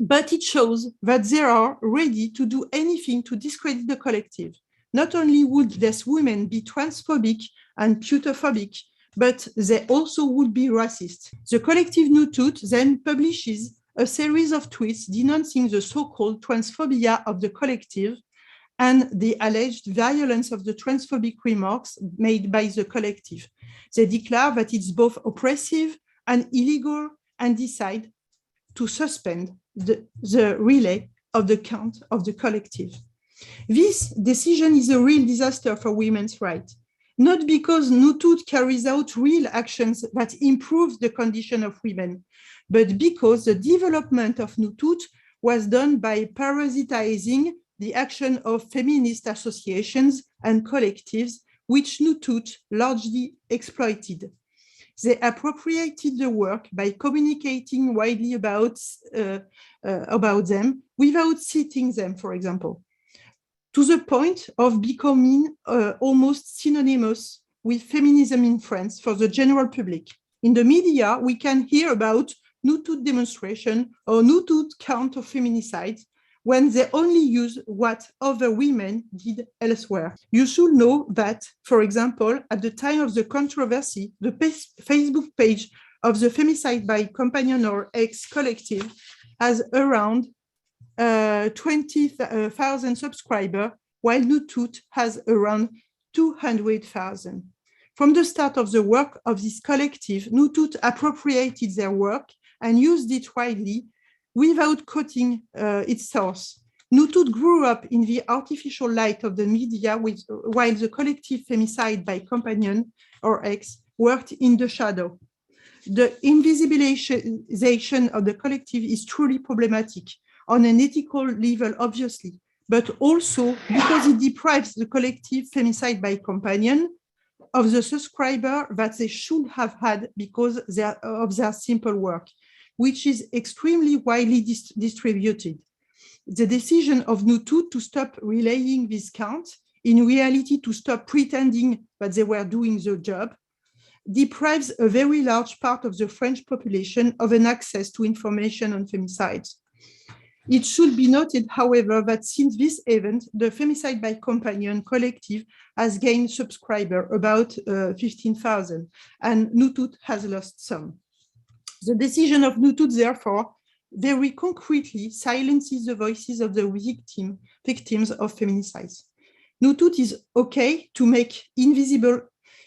But it shows that they are ready to do anything to discredit the collective. Not only would these women be transphobic and putophobic, but they also would be racist. The collective Nutut then publishes a series of tweets denouncing the so-called transphobia of the collective and the alleged violence of the transphobic remarks made by the collective. They declare that it's both oppressive and illegal and decide to suspend the relay of the count of the collective. This decision is a real disaster for women's rights, not because Nutut carries out real actions that improve the condition of women, but because the development of Nutut was done by parasitizing the action of feminist associations and collectives, which Nutut largely exploited. They appropriated the work by communicating widely about them without citing them, for example, to the point of becoming almost synonymous with feminism in France for the general public. In the media, we can hear about Nutut demonstration or Nutut count of feminicides when they only use what other women did elsewhere. You should know that, for example, at the time of the controversy, the Facebook page of the femicide by companion or ex collective has around 20,000 subscribers, while Nutut has around 200,000. From the start of the work of this collective, Nutut appropriated their work and used it widely without quoting its source. Nutut grew up in the artificial light of the media, while the collective femicide by companion or ex worked in the shadow. The invisibilization of the collective is truly problematic on an ethical level, obviously, but also because it deprives the collective femicide by companion of the subscriber that they should have had because of their simple work, which is extremely widely distributed. The decision of Nutut to stop relaying this count, in reality to stop pretending that they were doing the job, deprives a very large part of the French population of an access to information on femicides. It should be noted, however, that since this event, the femicide by companion collective has gained subscribers, about 15,000, and Nutut has lost some. The decision of Nutut, therefore, very concretely silences the voices of the victims of feminicides. Nutut is okay to make invisible,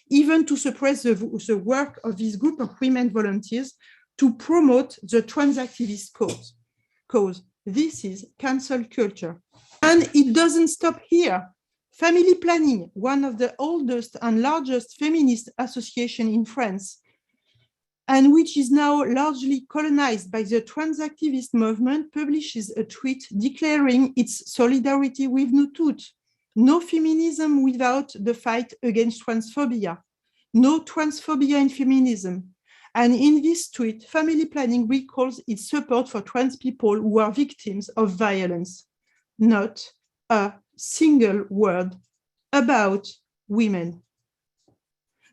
even to suppress the work of this group of women volunteers to promote the trans activist cause. This is cancel culture. And it doesn't stop here. Family Planning, one of the oldest and largest feminist associations in France, and which is now largely colonized by the trans activist movement, publishes a tweet declaring its solidarity with Nutut. No feminism without the fight against transphobia. No transphobia in feminism. And in this tweet, family planning recalls its support for trans people who are victims of violence. Not a single word about women.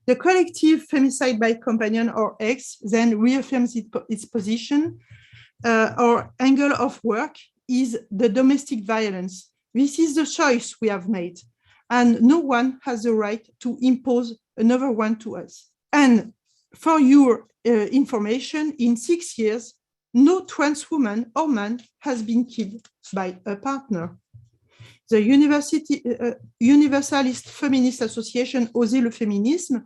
The collective Femicide by Companion, or X, then reaffirms its position. Our angle of work is the domestic violence. This is the choice we have made, and no one has the right to impose another one to us. And for your information, in 6 years, no trans woman or man has been killed by a partner. The Universalist Feminist Association, Oser le Féminisme,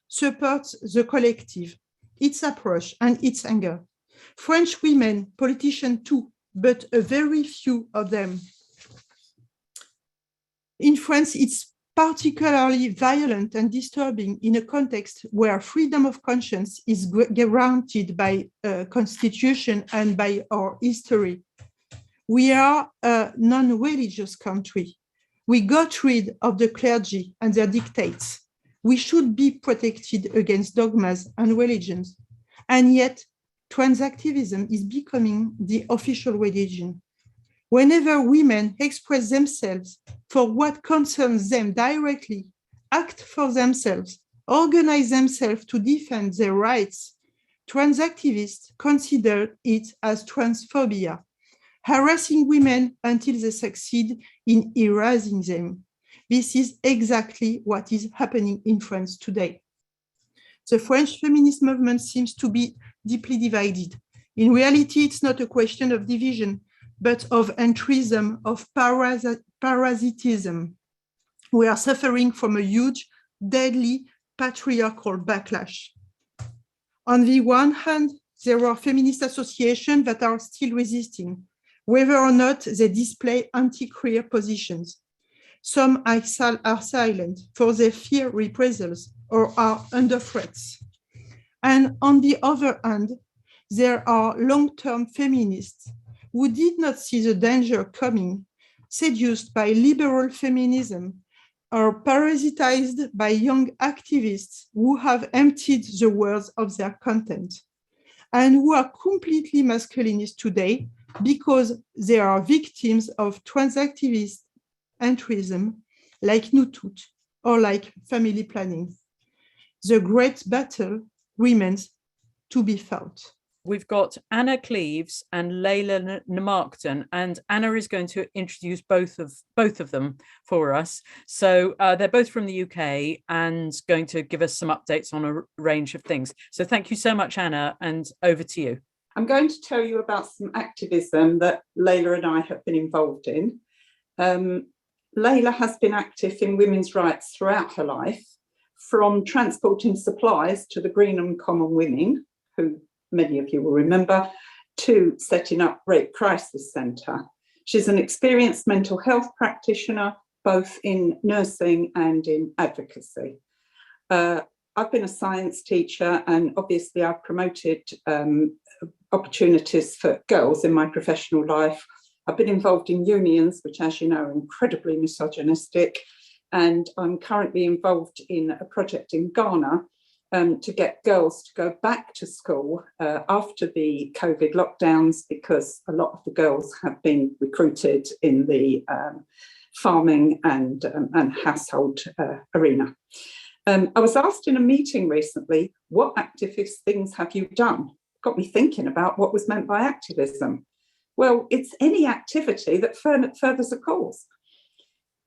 supports the collective, its approach, and its anger. French women, politicians too, but a very few of them. In France, it's particularly violent and disturbing in a context where freedom of conscience is guaranteed by constitution and by our history. We are a non-religious country. We got rid of the clergy and their dictates. We should be protected against dogmas and religions. And yet, trans activism is becoming the official religion. Whenever women express themselves for what concerns them directly, act for themselves, organize themselves to defend their rights, trans activists consider it as transphobia, harassing women until they succeed in erasing them. This is exactly what is happening in France today. The French feminist movement seems to be deeply divided. In reality, it's not a question of division, but of entrism, of parasitism. We are suffering from a huge, deadly patriarchal backlash. On the one hand, there are feminist associations that are still resisting, whether or not they display anti-queer positions. Some are silent, for they fear reprisals or are under threats. And on the other hand, there are long-term feminists who did not see the danger coming, seduced by liberal feminism, or parasitized by young activists who have emptied the words of their content, and who are completely masculinist today because they are victims of trans activist entrism, like Nous Toutes, or like family planning. The great battle remains to be fought. We've got Anna Cleves and Leila Namarkton, and Anna is going to introduce both of them for us. So they're both from the UK and going to give us some updates on a range of things. So thank you so much, Anna, and over to you. I'm going to tell you about some activism that Leila and I have been involved in. Leila has been active in women's rights throughout her life, from transporting supplies to the Green and Common Women, who many of you will remember, to setting up Rape Crisis Centre. She's an experienced mental health practitioner, both in nursing and in advocacy. I've been a science teacher, and obviously I've promoted opportunities for girls in my professional life. I've been involved in unions, which, as you know, are incredibly misogynistic. And I'm currently involved in a project in Ghana to get girls to go back to school after the COVID lockdowns, because a lot of the girls have been recruited in the farming and household arena. I was asked in a meeting recently, what activist things have you done? Got me thinking about what was meant by activism. Well, it's any activity that furthers a cause.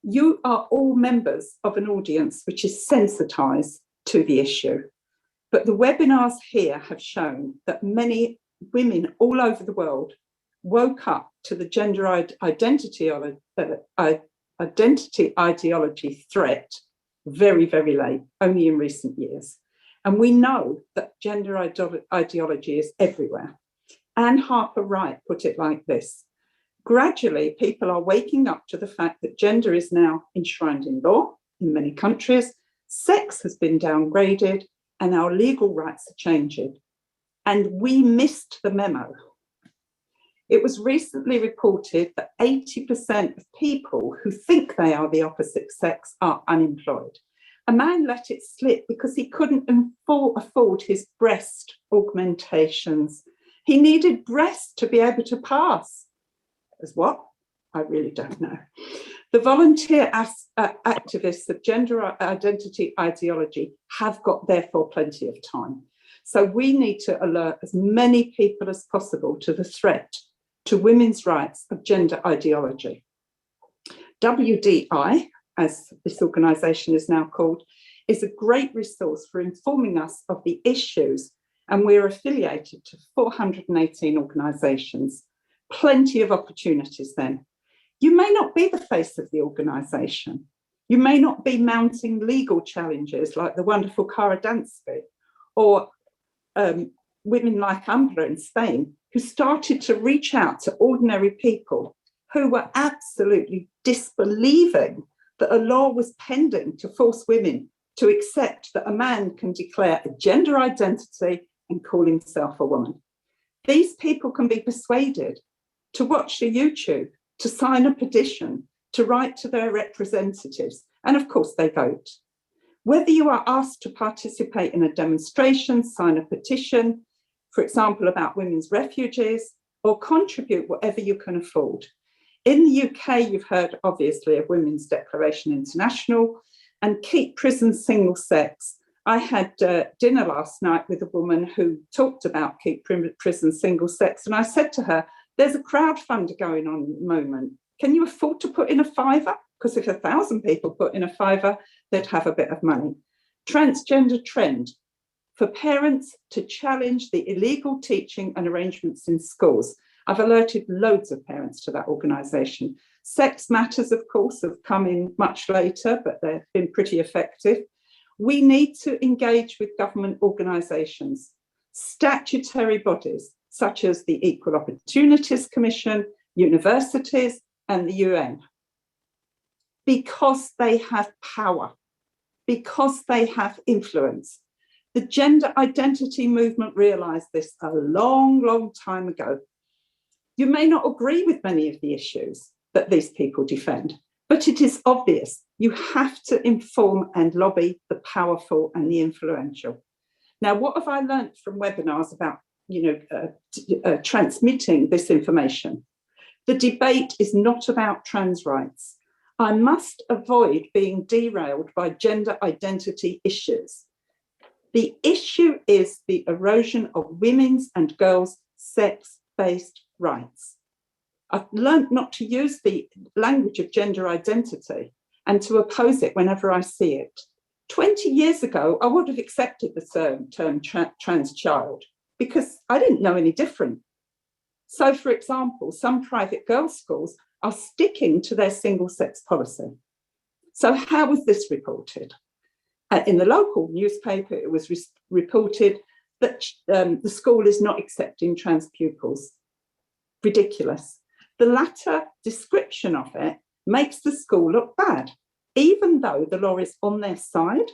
You are all members of an audience which is sensitised to the issue. But the webinars here have shown that many women all over the world woke up to the gender identity ideology threat very, very late, only in recent years. And we know that gender ideology is everywhere. Anne Harper Wright put it like this: gradually, people are waking up to the fact that gender is now enshrined in law in many countries, sex has been downgraded, and our legal rights are changing. And we missed the memo. It was recently reported that 80% of people who think they are the opposite sex are unemployed. A man let it slip because he couldn't afford his breast augmentations. He needed breasts to be able to pass. As what? I really don't know. The volunteer activists of gender identity ideology have got, therefore, plenty of time. So we need to alert as many people as possible to the threat to women's rights of gender ideology. WDI, as this organisation is now called, is a great resource for informing us of the issues, and we're affiliated to 418 organisations. Plenty of opportunities then. You may not be the face of the organisation. You may not be mounting legal challenges like the wonderful Cara Dansby or women like Umbra in Spain, who started to reach out to ordinary people who were absolutely disbelieving that a law was pending to force women to accept that a man can declare a gender identity and call himself a woman. These people can be persuaded to watch a YouTube, to sign a petition, to write to their representatives, and of course they vote. Whether you are asked to participate in a demonstration, sign a petition, for example, about women's refugees, or contribute whatever you can afford. In the UK, you've heard, obviously, of Women's Declaration International and Keep Prisons Single Sex. I had dinner last night with a woman who talked about Keep Prisons Single Sex, and I said to her, there's a crowdfunder going on at the moment. Can you afford to put in a £5? Because if 1,000 people put in a £5, they'd have a bit of money. Transgender Trend, for parents to challenge the illegal teaching and arrangements in schools. I've alerted loads of parents to that organisation. Sex Matters, of course, have come in much later, but they've been pretty effective. We need to engage with government organisations, statutory bodies, such as the Equal Opportunities Commission, universities, and the UN, because they have power, because they have influence. The gender identity movement realised this a long, long time ago. You may not agree with many of the issues that these people defend, but it is obvious you have to inform and lobby the powerful and the influential. Now, what have I learned from webinars about transmitting this information? The debate is not about trans rights. I must avoid being derailed by gender identity issues. The issue is the erosion of women's and girls' sex-based rights. I've learned not to use the language of gender identity and to oppose it whenever I see it. 20 years ago, I would have accepted the term trans child because I didn't know any different. So, for example, some private girls' schools are sticking to their single-sex policy. So how was this reported? In the local newspaper, it was reported that the school is not accepting trans pupils. Ridiculous. The latter description of it makes the school look bad, even though the law is on their side.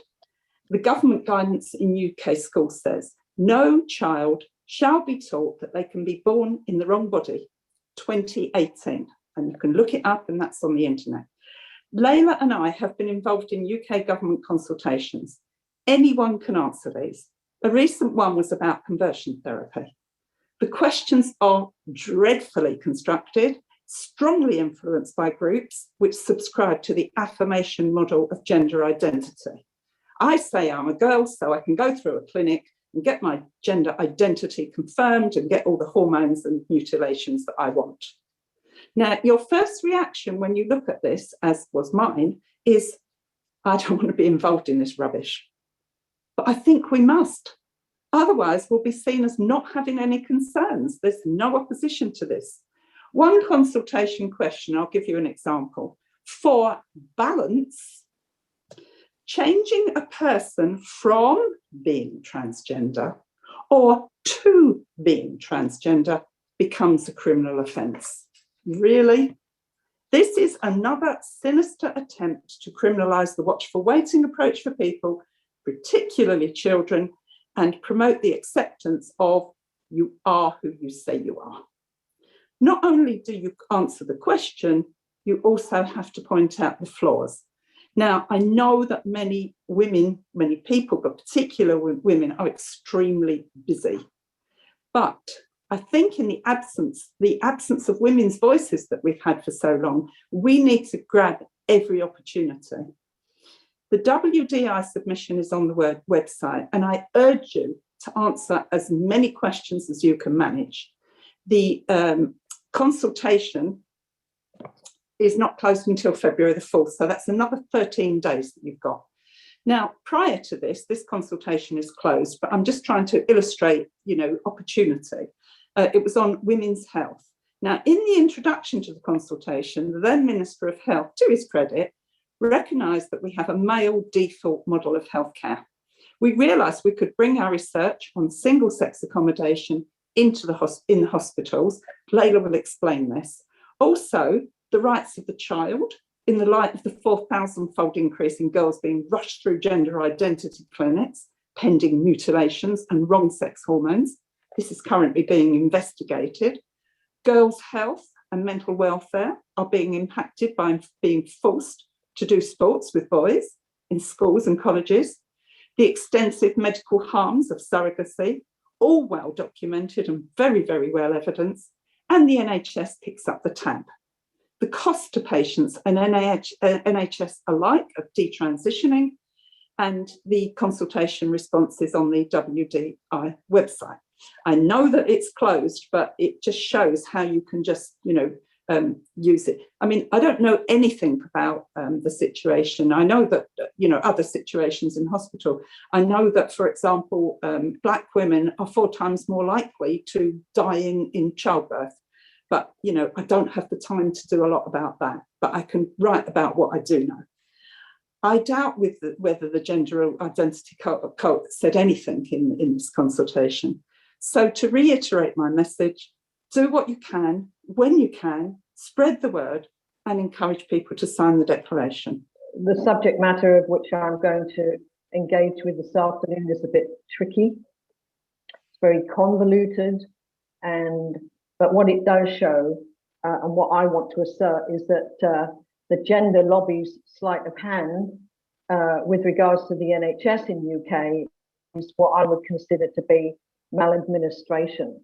The government guidance in UK schools says, no child shall be taught that they can be born in the wrong body, 2018. And you can look it up and that's on the internet. Layla and I have been involved in UK government consultations. Anyone can answer these. A recent one was about conversion therapy. The questions are dreadfully constructed, strongly influenced by groups which subscribe to the affirmation model of gender identity. I say I'm a girl, so I can go through a clinic and get my gender identity confirmed and get all the hormones and mutilations that I want. Now, your first reaction when you look at this, as was mine, is, I don't want to be involved in this rubbish. But I think we must. Otherwise, we'll be seen as not having any concerns. There's no opposition to this. One consultation question, I'll give you an example. For balance, changing a person from being transgender or to being transgender becomes a criminal offence. Really? This is another sinister attempt to criminalise the watchful waiting approach for people, particularly children, and promote the acceptance of you are who you say you are. Not only do you answer the question, you also have to point out the flaws. Now, I know that many women, many people, but particularly women, are extremely busy. But I think in the absence of women's voices that we've had for so long, we need to grab every opportunity. The WDI submission is on the website, and I urge you to answer as many questions as you can manage. The consultation is not closed until February the 4th, so that's another 13 days that you've got. Now, prior to this consultation is closed, but I'm just trying to illustrate, opportunity. It was on women's health. Now, in the introduction to the consultation, the then Minister of Health, to his credit, recognised that we have a male default model of healthcare. We realised we could bring our research on single-sex accommodation in the hospitals. Layla will explain this. Also, the rights of the child in the light of the 4,000-fold increase in girls being rushed through gender identity clinics, pending mutilations and wrong sex hormones. This is currently being investigated. Girls' health and mental welfare are being impacted by being forced to do sports with boys in schools and colleges. The extensive medical harms of surrogacy, all well documented and very, very well evidenced, and the NHS picks up the tab. The cost to patients and NHS alike of detransitioning, and the consultation responses on the WDI website. I know that it's closed, but it just shows how you can just, use it. I mean, I don't know anything about the situation. I know that, other situations in hospital. I know that, for example, Black women are 4 times more likely to die in childbirth. But, I don't have the time to do a lot about that, but I can write about what I do know. I doubt whether the gender identity cult said anything in this consultation. So to reiterate my message, do what you can, when you can, spread the word and encourage people to sign the declaration. The subject matter of which I'm going to engage with this afternoon is a bit tricky. It's very convoluted, but what it does show, and what I want to assert, is that the gender lobby's sleight of hand with regards to the NHS in the UK is what I would consider to be maladministration.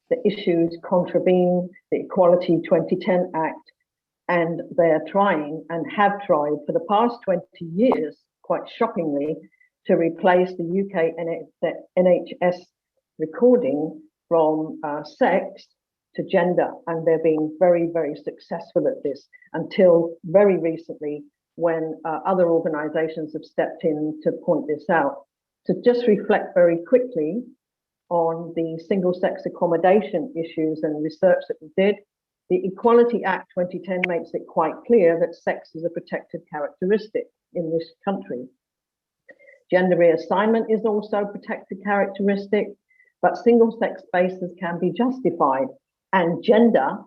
The issues contravene the Equality 2010 Act, and they are trying and have tried for the past 20 years, quite shockingly, to replace the UK NHS recording from sex to gender, and they're being very, very successful at this until very recently, when other organisations have stepped in to point this out. To just reflect very quickly on the single-sex accommodation issues and research that we did, the Equality Act 2010 makes it quite clear that sex is a protected characteristic in this country. Gender reassignment is also a protected characteristic, but single-sex spaces can be justified, and gender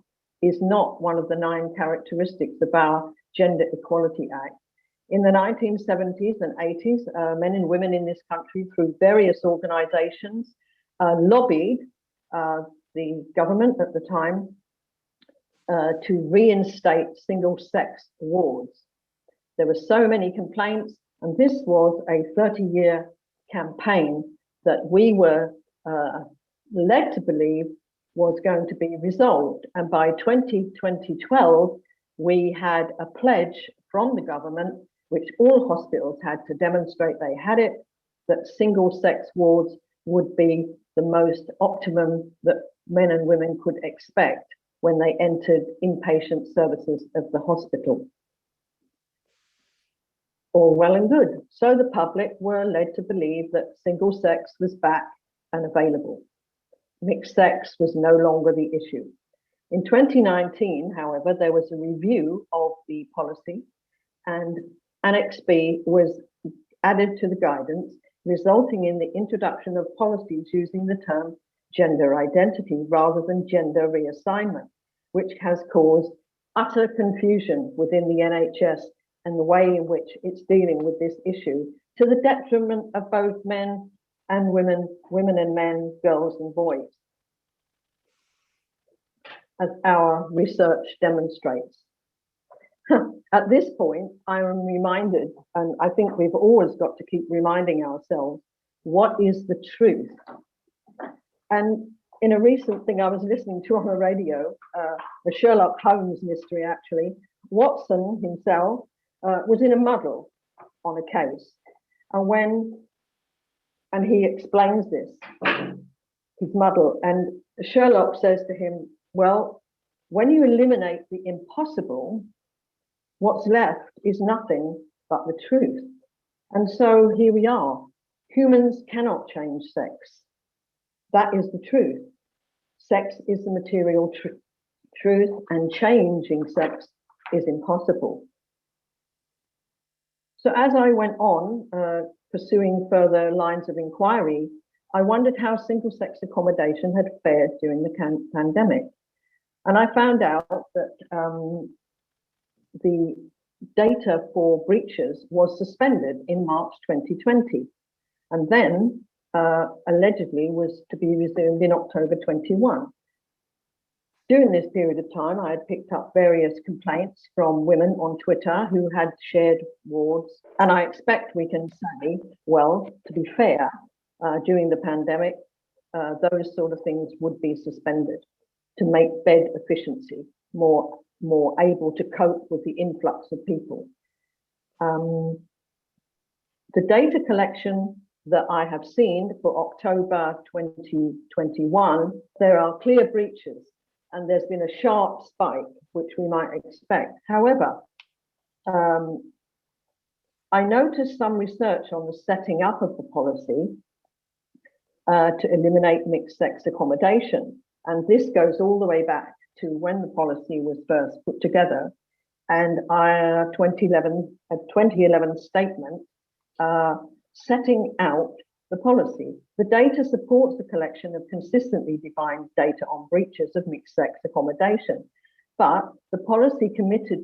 is not one of the 9 characteristics of our Gender Equality Act. In the 1970s and 80s, men and women in this country, through various organizations, lobbied the government at the time to reinstate single-sex wards. There were so many complaints, and this was a 30-year campaign that we were led to believe was going to be resolved. And by 2012, we had a pledge from the government, which all hospitals had to demonstrate they had it, that single-sex wards would be the most optimum that men and women could expect when they entered inpatient services of the hospital. All well and good. So the public were led to believe that single-sex was back and available. Mixed sex was no longer the issue. In 2019, however, there was a review of the policy, and Annex B was added to the guidance, resulting in the introduction of policies using the term gender identity rather than gender reassignment, which has caused utter confusion within the NHS and the way in which it's dealing with this issue, to the detriment of both men and women, women and men, girls and boys, as our research demonstrates. At this point, I am reminded, and I think we've always got to keep reminding ourselves, what is the truth? And in a recent thing I was listening to on the radio, a Sherlock Holmes mystery actually, Watson himself was in a muddle on a case. And he explains this, his muddle, and Sherlock says to him, well, when you eliminate the impossible, what's left is nothing but the truth. And so here we are. Humans cannot change sex. That is the truth. Sex is the material truth, and changing sex is impossible. So as I went on, pursuing further lines of inquiry, I wondered how single-sex accommodation had fared during the pandemic. And I found out that the data for breaches was suspended in March 2020, and then allegedly was to be resumed in October 21. During this period of time, I had picked up various complaints from women on Twitter who had shared wards. And I expect we can say, well, to be fair, during the pandemic, those sort of things would be suspended to make bed efficiency more able to cope with the influx of people. The data collection that I have seen for October 2021, there are clear breaches, and there's been a sharp spike, which we might expect. However, I noticed some research on the setting up of the policy to eliminate mixed-sex accommodation. And this goes all the way back to when the policy was first put together. And our 2011 statement setting out the policy. The data supports the collection of consistently defined data on breaches of mixed-sex accommodation, but the policy committed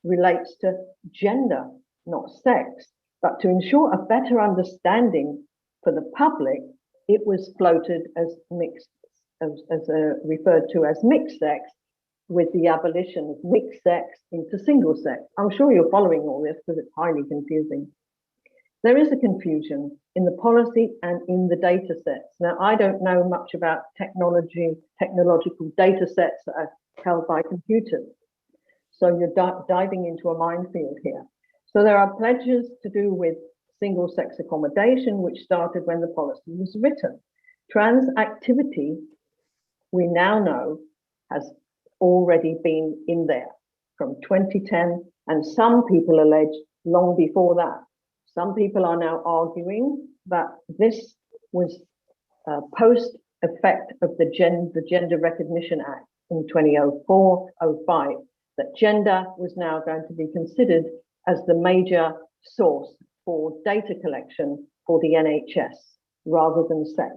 relates to gender, not sex. But to ensure a better understanding for the public, it was floated as mixed, referred to as mixed sex, with the abolition of mixed sex into single sex. I'm sure you're following all this because it's highly confusing. There is a confusion in the policy and in the data sets. Now, I don't know much about technological data sets that are held by computers. So you're diving into a minefield here. So there are pledges to do with single-sex accommodation, which started when the policy was written. Trans activity, we now know, has already been in there from 2010, and some people allege long before that. Some people are now arguing that this was a post effect of the Gender Recognition Act in 2004-05, that gender was now going to be considered as the major source for data collection for the NHS rather than sex.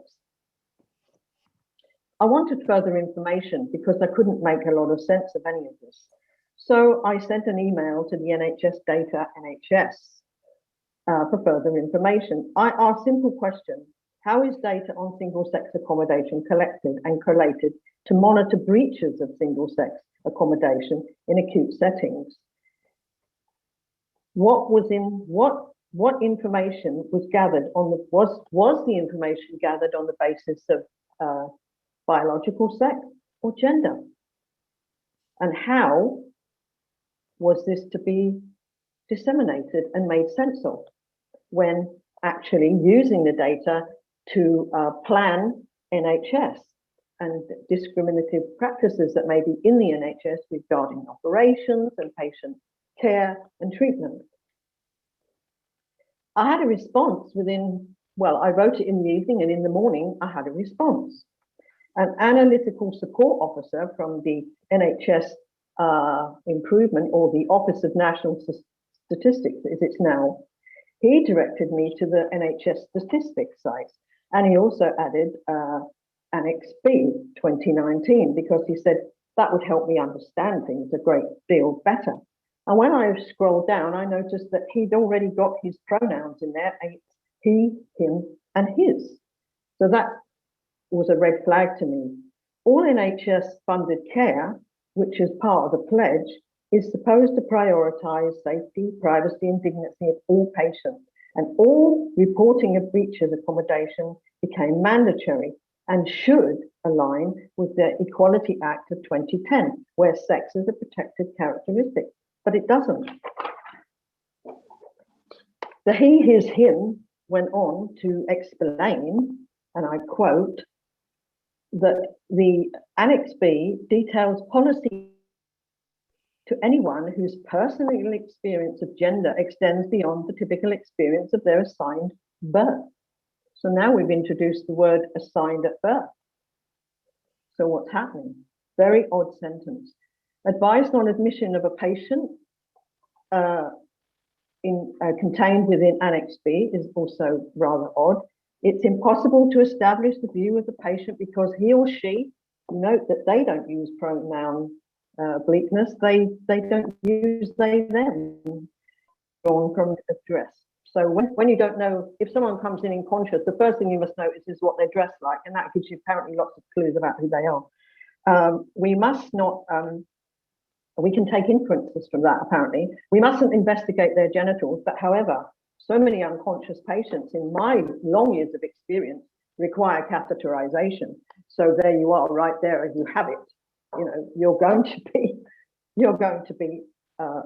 I wanted further information because I couldn't make a lot of sense of any of this. So I sent an email to the NHS Data NHS for further information. I asked simple questions. How is data on single-sex accommodation collected and collated to monitor breaches of single-sex accommodation in acute settings? What information was gathered on the was the information gathered on the basis of biological sex or gender? And how was this to be disseminated and made sense of when actually using the data to plan NHS and discriminative practices that may be in the NHS regarding operations and patient care and treatment? I had a response within, well, I wrote it in the evening, and in the morning I had a response. An analytical support officer from the NHS Improvement, or the Office of National Statistics as it's now, he directed me to the NHS statistics site, and he also added Annex B 2019 because he said that would help me understand things a great deal better. And when I scrolled down, I noticed that he'd already got his pronouns in there, he, him, and his. So that was a red flag to me. All NHS funded care, which is part of the pledge, is supposed to prioritize safety, privacy, and dignity of all patients, and all reporting of breaches of accommodation became mandatory and should align with the Equality Act of 2010, where sex is a protected characteristic, but it doesn't. The he, his, him went on to explain, and I quote, that the Annex B details policy to anyone whose personal experience of gender extends beyond the typical experience of their assigned birth. So now we've introduced the word assigned at birth. So what's happening? Very odd sentence. Advised on admission of a patient contained within Annex B is also rather odd. It's impossible to establish the view of the patient because he or she, note that they don't use pronoun bleakness, they don't use they, them, drawn from address. So when you don't know, if someone comes in conscious, the first thing you must notice is what they dress like, and that gives you apparently lots of clues about who they are. We must not, we can take inferences from that apparently. We mustn't investigate their genitals, but however, so many unconscious patients in my long years of experience require catheterization. So there you are, right there, you have it. You know, you're going to be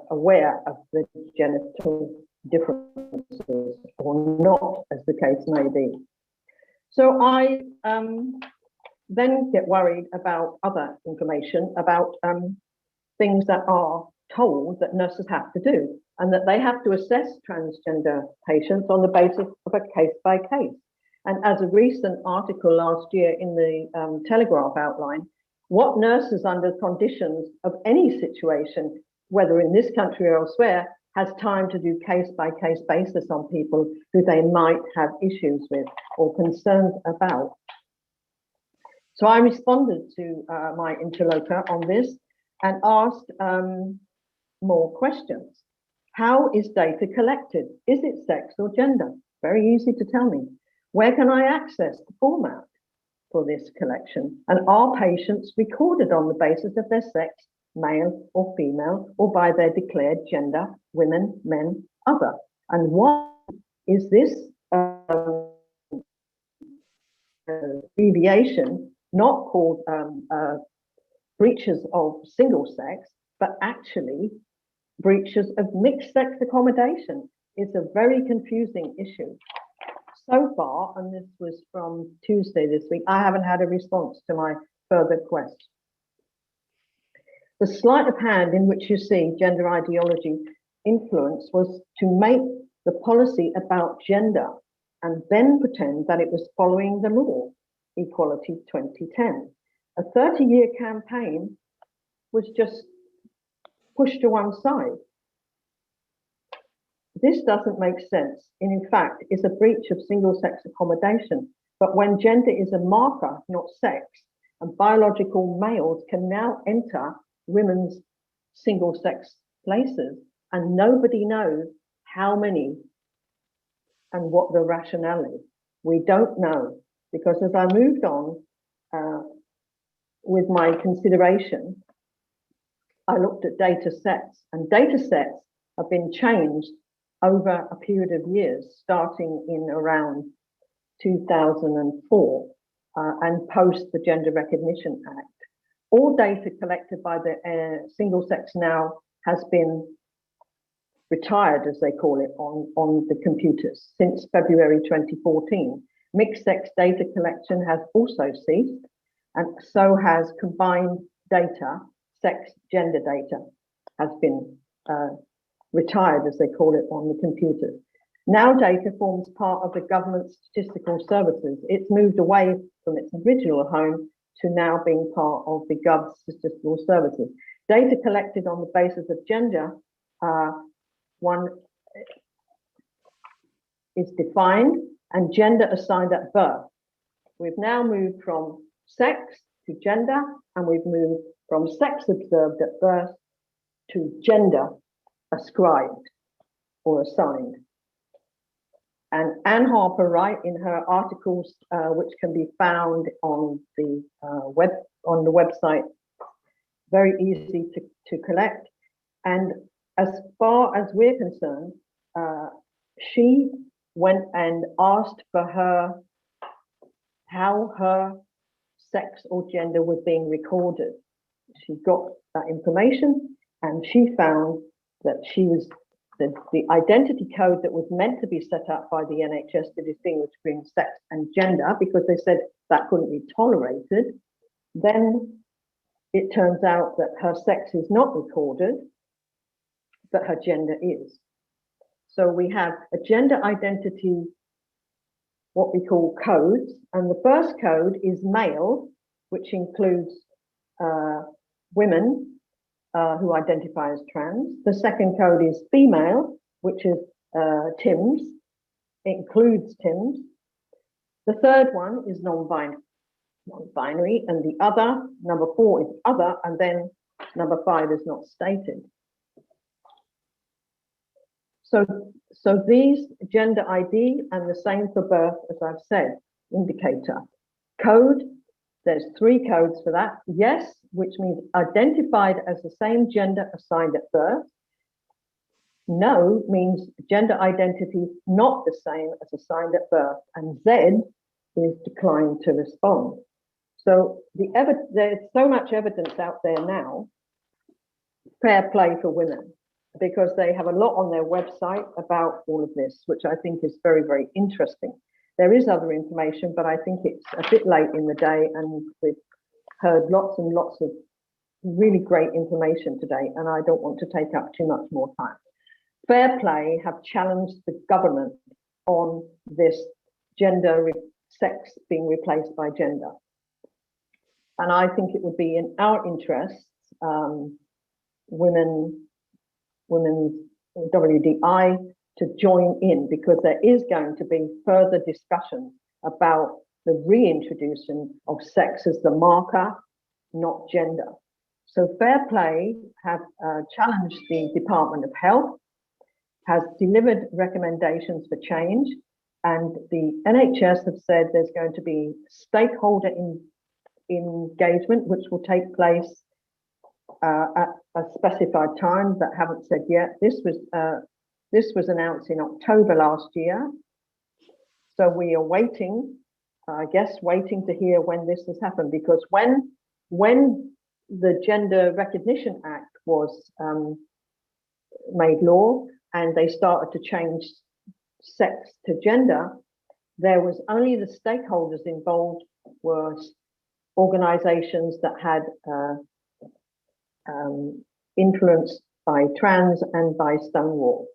aware of the genital differences or not, as the case may be. So I then get worried about other information about things that are told that nurses have to do, and that they have to assess transgender patients on the basis of a case-by-case. And as a recent article last year in the Telegraph outlined, what nurses under conditions of any situation, whether in this country or elsewhere, has time to do case-by-case basis on people who they might have issues with or concerns about. So I responded to my interlocutor on this and asked more questions. How is data collected? Is it sex or gender? Very easy to tell me. Where can I access the format for this collection? And are patients recorded on the basis of their sex, male or female, or by their declared gender, women, men, other? And why is this deviation not called breaches of single sex, but actually breaches of mixed sex accommodation? It's a very confusing issue. So far, and this was from Tuesday this week, I haven't had a response to my further quest. The sleight of hand in which you see gender ideology influence was to make the policy about gender and then pretend that it was following the law, Equality 2010. A 30-year campaign was just pushed to one side. This doesn't make sense, and in fact is a breach of single-sex accommodation. But when gender is a marker, not sex, and biological males can now enter women's single-sex places, and nobody knows how many and what the rationale is. We don't know, because as I moved on with my consideration, I looked at data sets, and data sets have been changed over a period of years, starting in around 2004 and post the Gender Recognition Act. All data collected by the single sex now has been retired, as they call it, on the computers since February 2014. Mixed sex data collection has also ceased, and so has combined data, sex, gender data, has been retired, as they call it, on the computers. Now data forms part of the government statistical services. It's moved away from its original home to now being part of the Gov statistical services. Data collected on the basis of gender, one is defined, and gender assigned at birth. We've now moved from sex to gender, and we've moved from sex observed at birth to gender ascribed or assigned. And Anne Harper Wright, in her articles, which can be found on the website, very easy to collect, And as far as we're concerned, she went and asked for how her sex or gender was being recorded. She got that information and she found that she was the identity code that was meant to be set up by the NHS to distinguish between sex and gender, because they said that couldn't be tolerated. Then it turns out that her sex is not recorded, but her gender is. So we have a gender identity, what we call codes, and the first code is male, which includes women who identify as trans. The second code is female, which is TIMS, it includes TIMS. The third one is non-binary, and the other, number 4 is other, and then number 5 is not stated. So these gender ID, and the same for birth, as I've said, indicator. Code, there's 3 codes for that. Yes, which means identified as the same gender assigned at birth. No means gender identity not the same as assigned at birth. And Z is declined to respond. So there's so much evidence out there now, fair play for women, because they have a lot on their website about all of this, which I think is very, very interesting. There is other information, but I think it's a bit late in the day, and we've heard lots and lots of really great information today, and I don't want to take up too much more time. Fair Play have challenged the government on this sex being replaced by gender. And I think it would be in our interests, women's WDI, to join in, because there is going to be further discussion about the reintroduction of sex as the marker, not gender. So Fair Play have challenged the Department of Health, has delivered recommendations for change, and the NHS have said there's going to be stakeholder engagement, which will take place at a specified time that haven't said yet. This was announced in October last year. So we are waiting, I guess, waiting to hear when this has happened, because when the Gender Recognition Act was made law and they started to change sex to gender, there was only the stakeholders involved were organizations that had influenced by trans and by Stonewall.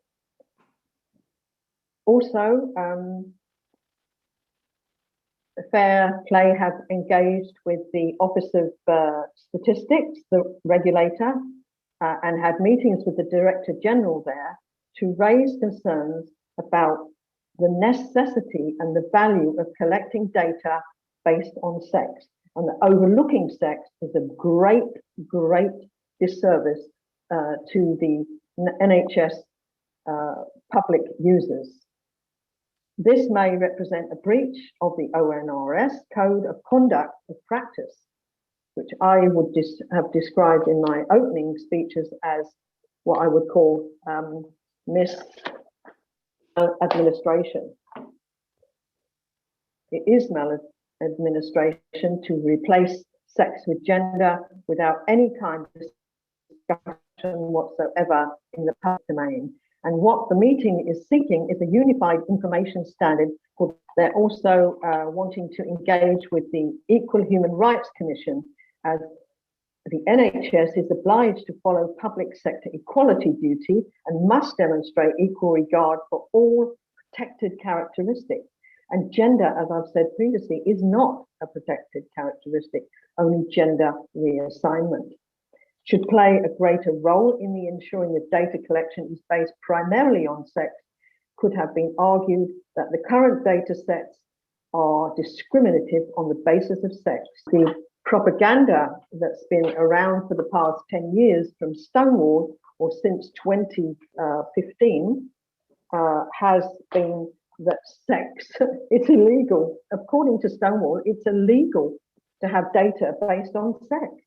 Also, Fair Play have engaged with the Office of Statistics, the regulator, and had meetings with the Director General there to raise concerns about the necessity and the value of collecting data based on sex. And that overlooking sex is a great, great disservice to the NHS public users. This may represent a breach of the ONRS Code of Conduct of Practice, which I would have described in my opening speeches as what I would call maladministration. It is maladministration to replace sex with gender without any kind of discussion whatsoever in the public domain. And what the meeting is seeking is a unified information standard. They're also wanting to engage with the Equal Human Rights Commission, as the NHS is obliged to follow public sector equality duty and must demonstrate equal regard for all protected characteristics. And gender, as I've said previously, is not a protected characteristic, only gender reassignment. Should play a greater role in the ensuring that data collection is based primarily on sex. Could have been argued that the current data sets are discriminative on the basis of sex. The propaganda that's been around for the past 10 years from Stonewall, or since 2015, has been that sex, it's illegal. According to Stonewall, it's illegal to have data based on sex.